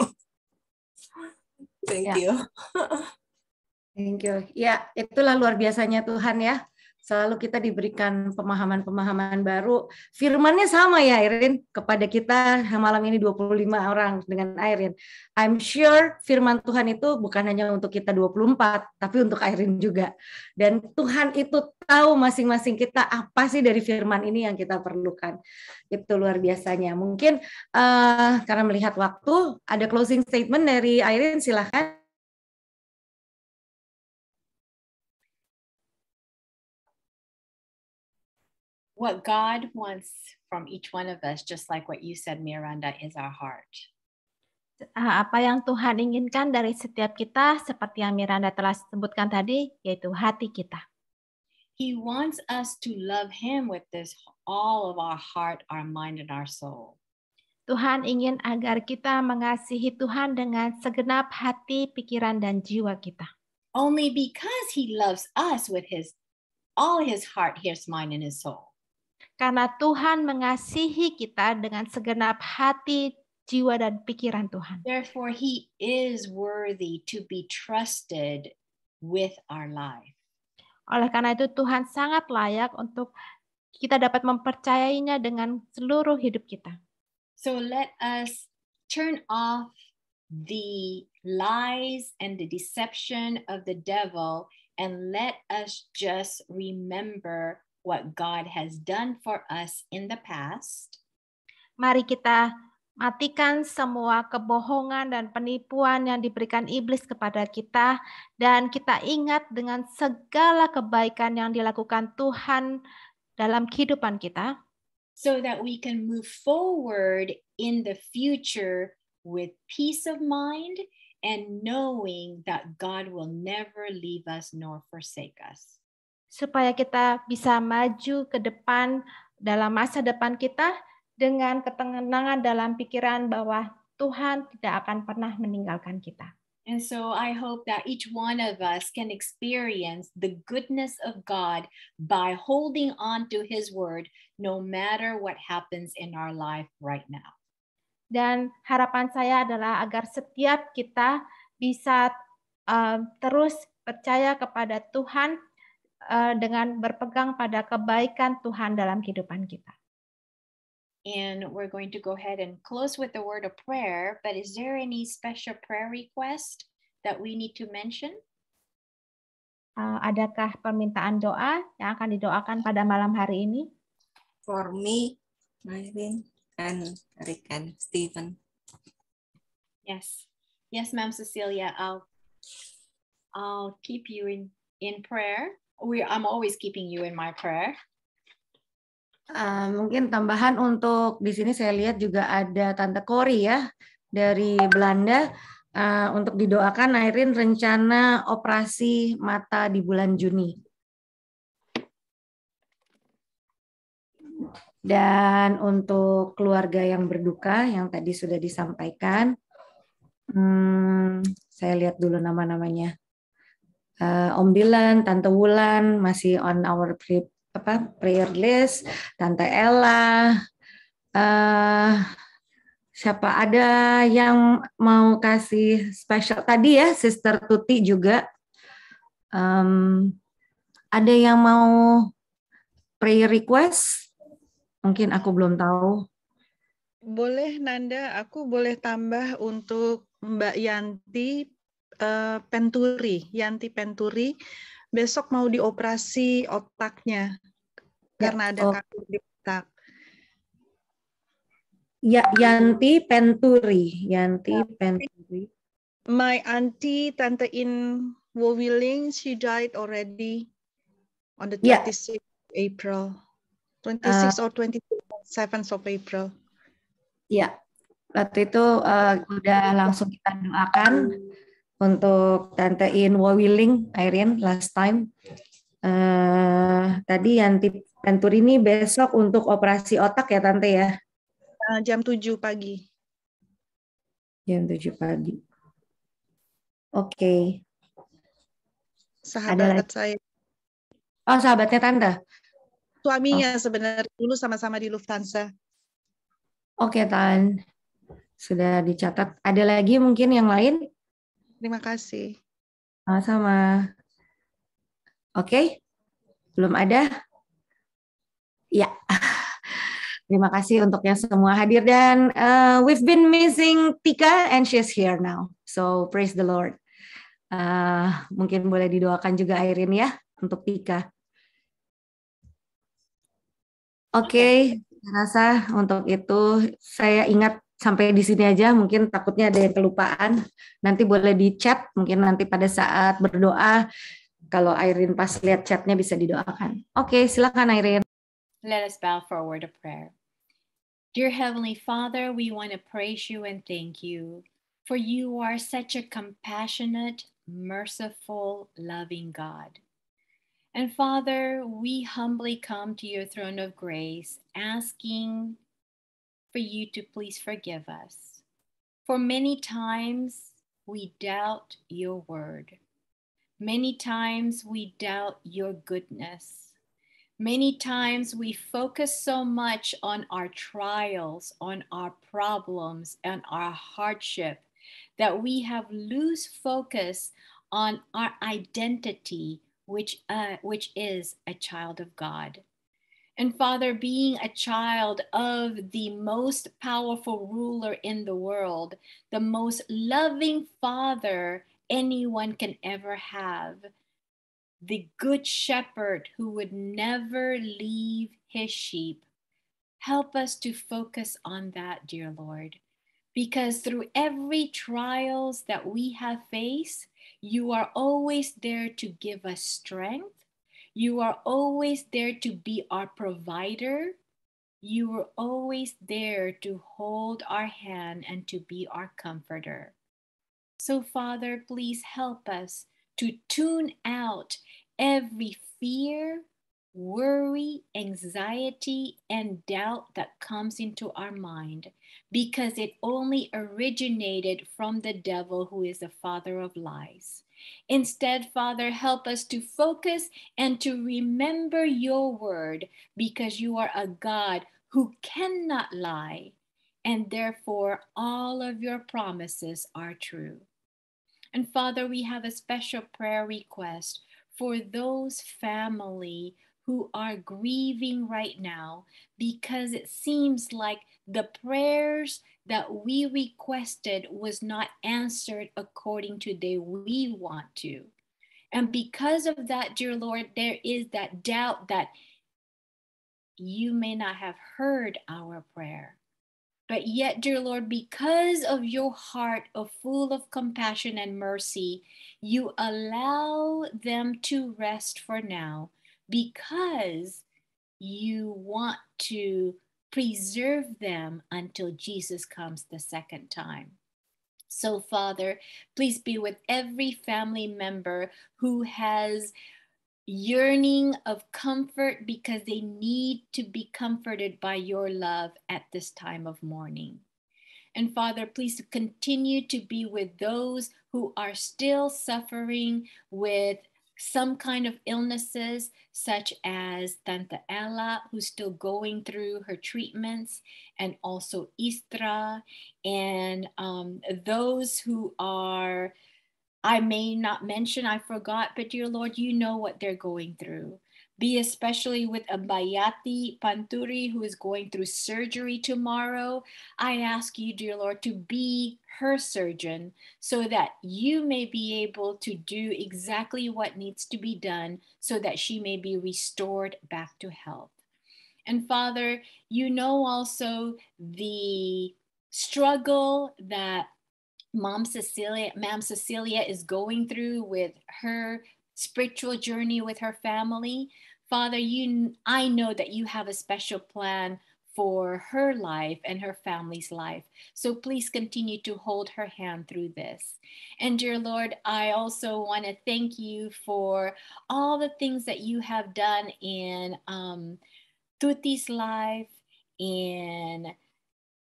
Thank you. Thank you. Ya, itulah luar biasanya Tuhan ya. selalu kita diberikan pemahaman-pemahaman baru. Firman-nya sama ya Irene, kepada kita malam ini 25 orang dengan Irene. I'm sure firman Tuhan itu bukan hanya untuk kita 24, tapi untuk Irene juga. Dan Tuhan itu tahu masing-masing kita apa sih dari firman ini yang kita perlukan. Itu luar biasanya. Mungkin karena melihat waktu, ada closing statement dari Irene, silahkan. What God wants from each one of us, just like what you said, Miranda, is our heart. Apa yang Tuhan inginkan dari setiap kita, seperti yang Miranda telah sebutkan tadi, yaitu hati kita. He wants us to love Him with all of our heart, our mind, and our soul. Tuhan ingin agar kita mengasihi Tuhan dengan segenap hati, pikiran, dan jiwa kita. Only because He loves us with all His heart, His mind, and His soul. Karena Tuhan mengasihi kita dengan segenap hati, jiwa, dan pikiran Tuhan. Therefore, He is worthy to be trusted with our life. Oleh karena itu Tuhan sangat layak untuk kita dapat mempercayainya dengan seluruh hidup kita. So let us turn off the lies and the deception of the devil, and let us just remember what God has done for us in the past. Mari kita matikan semua kebohongan dan penipuan yang diberikan iblis kepada kita, dan kita ingat dengan segala kebaikan yang dilakukan Tuhan dalam kehidupan kita, so that we can move forward in the future with peace of mind and knowing that God will never leave us nor forsake us. Supaya kita bisa maju ke depan dalam masa depan kita dengan ketenangan dalam pikiran bahwa Tuhan tidak akan pernah meninggalkan kita. And so I hope that each one of us can experience the goodness of God by holding on to His word, no matter what happens in our life right now. Dan harapan saya adalah agar setiap kita bisa terus percaya kepada Tuhan dengan berpegang pada kebaikan Tuhan dalam kehidupan kita. And we're going to go ahead and close with a word of prayer, but is there any special prayer request that we need to mention? Adakah permintaan doa yang akan didoakan pada malam hari ini? For me, Irene, and Rick and Stephen. Yes, Ma'am Cecilia. I'll keep you in prayer. I'm always keeping you in my prayer. Mungkin tambahan untuk di sini saya lihat juga ada Tante Kori ya dari Belanda, untuk didoakan Irene rencana operasi mata di bulan Juni. Dan untuk keluarga yang berduka yang tadi sudah disampaikan, saya lihat dulu nama-namanya. Om Dilan, Tante Wulan masih on our prayer list, Tante Ella, siapa ada yang mau kasih special tadi ya, Sister Tuti juga, ada yang mau prayer request, mungkin aku belum tahu. Boleh Nanda, aku boleh tambah untuk Mbak Yanti Yanti Penturi, besok mau dioperasi otaknya karena ada kanker di otak. Ya, Yanti Penturi. My auntie, Tante in Wowiling, she died already on the 26th April. 26 or 27th of April. Ya, waktu itu udah langsung kita doakan untuk Tante in Wowiling, Irene, last time. Tadi Yanti Penturi ini besok untuk operasi otak ya Tante ya? Jam 7 pagi. Jam 7 pagi. Oke. Sahabat saya. Oh, sahabatnya Tante? Suaminya sebenarnya dulu sama-sama di Lufthansa. Oke, Tan. Sudah dicatat. Ada lagi mungkin yang lain? Terima kasih. Sama-sama. Oke. Belum ada? Ya. Terima kasih untuk yang semua hadir dan we've been missing Tika and she's here now. So praise the Lord. Mungkin boleh didoakan juga Irene ya untuk Tika. Oke, saya rasa untuk itu saya ingat sampai di sini aja. Mungkin takutnya ada yang kelupaan. Nanti boleh di chat. Mungkin nanti pada saat berdoa, kalau Irene pas lihat chatnya bisa didoakan. Oke, silakan Irene. Let us bow for a word of prayer. Dear Heavenly Father, we want to praise you and thank you, for you are such a compassionate, merciful, loving God. And Father, we humbly come to your throne of grace, asking for you to please forgive us. For many times we doubt your word. Many times we doubt your goodness. Many times we focus so much on our trials, on our problems, and our hardship that we have loose focus on our identity, which is a child of God. And Father, being a child of the most powerful ruler in the world, the most loving Father anyone can ever have, the good shepherd who would never leave his sheep. Help us to focus on that, dear Lord, because through every trials that we have faced, you are always there to give us strength. You are always there to be our provider. You are always there to hold our hand and to be our comforter. So, Father, please help us to tune out every fear, worry, anxiety, and doubt that comes into our mind, because it only originated from the devil, who is the father of lies. Instead, Father, help us to focus and to remember your word, because you are a God who cannot lie, and therefore all of your promises are true. And Father, we have a special prayer request for those family who are grieving right now, because it seems like the prayers that we requested was not answered according to the way we want to. And because of that, dear Lord, there is that doubt that you may not have heard our prayer. But yet, dear Lord, because of your heart of full of compassion and mercy, you allow them to rest for now, because you want to preserve them until Jesus comes the second time. So, Father, please be with every family member who has yearning of comfort, because they need to be comforted by your love at this time of mourning. And Father, please continue to be with those who are still suffering with some kind of illnesses, such as Tanta Ella, who's still going through her treatments, and also Istra, and those who are, I may not mention, I forgot, but dear Lord, you know what they're going through. Be especially with Abayati Panturi, who is going through surgery tomorrow. I ask you, dear Lord, to be her surgeon, so that you may be able to do exactly what needs to be done, so that she may be restored back to health. And Father, you know also the struggle that Ma'am Cecilia is going through with her spiritual journey with her family. Father, I know that you have a special plan for her life and her family's life. So please continue to hold her hand through this. And dear Lord, I also want to thank you for all the things that you have done in Tuti's life, in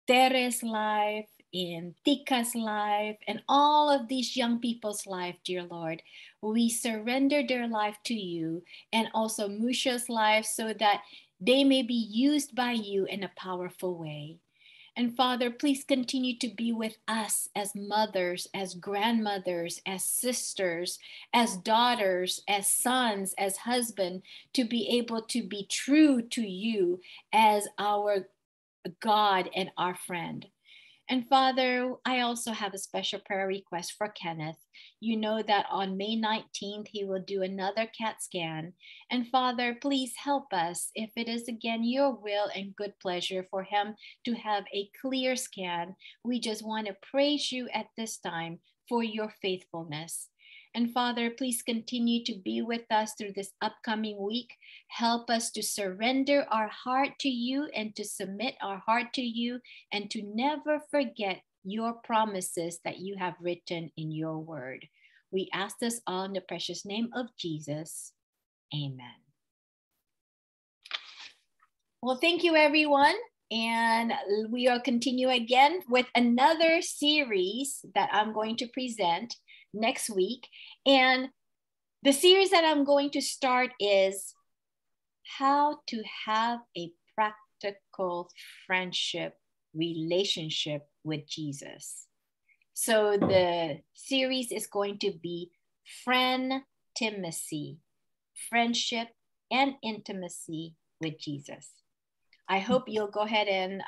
Tere's life, in Tika's life, and all of these young people's life, dear Lord. We surrender their life to you, and also Musha's life, so that they may be used by you in a powerful way. And Father, please continue to be with us as mothers, as grandmothers, as sisters, as daughters, as sons, as husbands, to be able to be true to you as our God and our friend. And Father, I also have a special prayer request for Kenneth. You know that on May 19th, he will do another CAT scan. And Father, please help us if it is again your will and good pleasure for him to have a clear scan. We just want to praise you at this time for your faithfulness. And Father, please continue to be with us through this upcoming week. Help us to surrender our heart to you and to submit our heart to you and to never forget your promises that you have written in your word. We ask this all in the precious name of Jesus. Amen. Well, thank you, everyone. And we will continue again with another series that I'm going to present next week. And the series that I'm going to start is how to have a practical friendship relationship with Jesus. So the series is going to be friend-timacy, friendship and intimacy with Jesus. I hope you'll go ahead and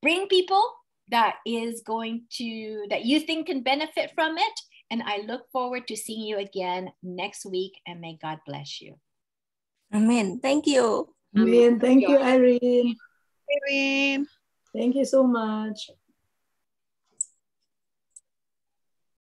bring people that you think can benefit from it. And I look forward to seeing you again next week, and may God bless you. Amen. Thank you. Amen. Thank you, Irene. Irene. Thank you so much.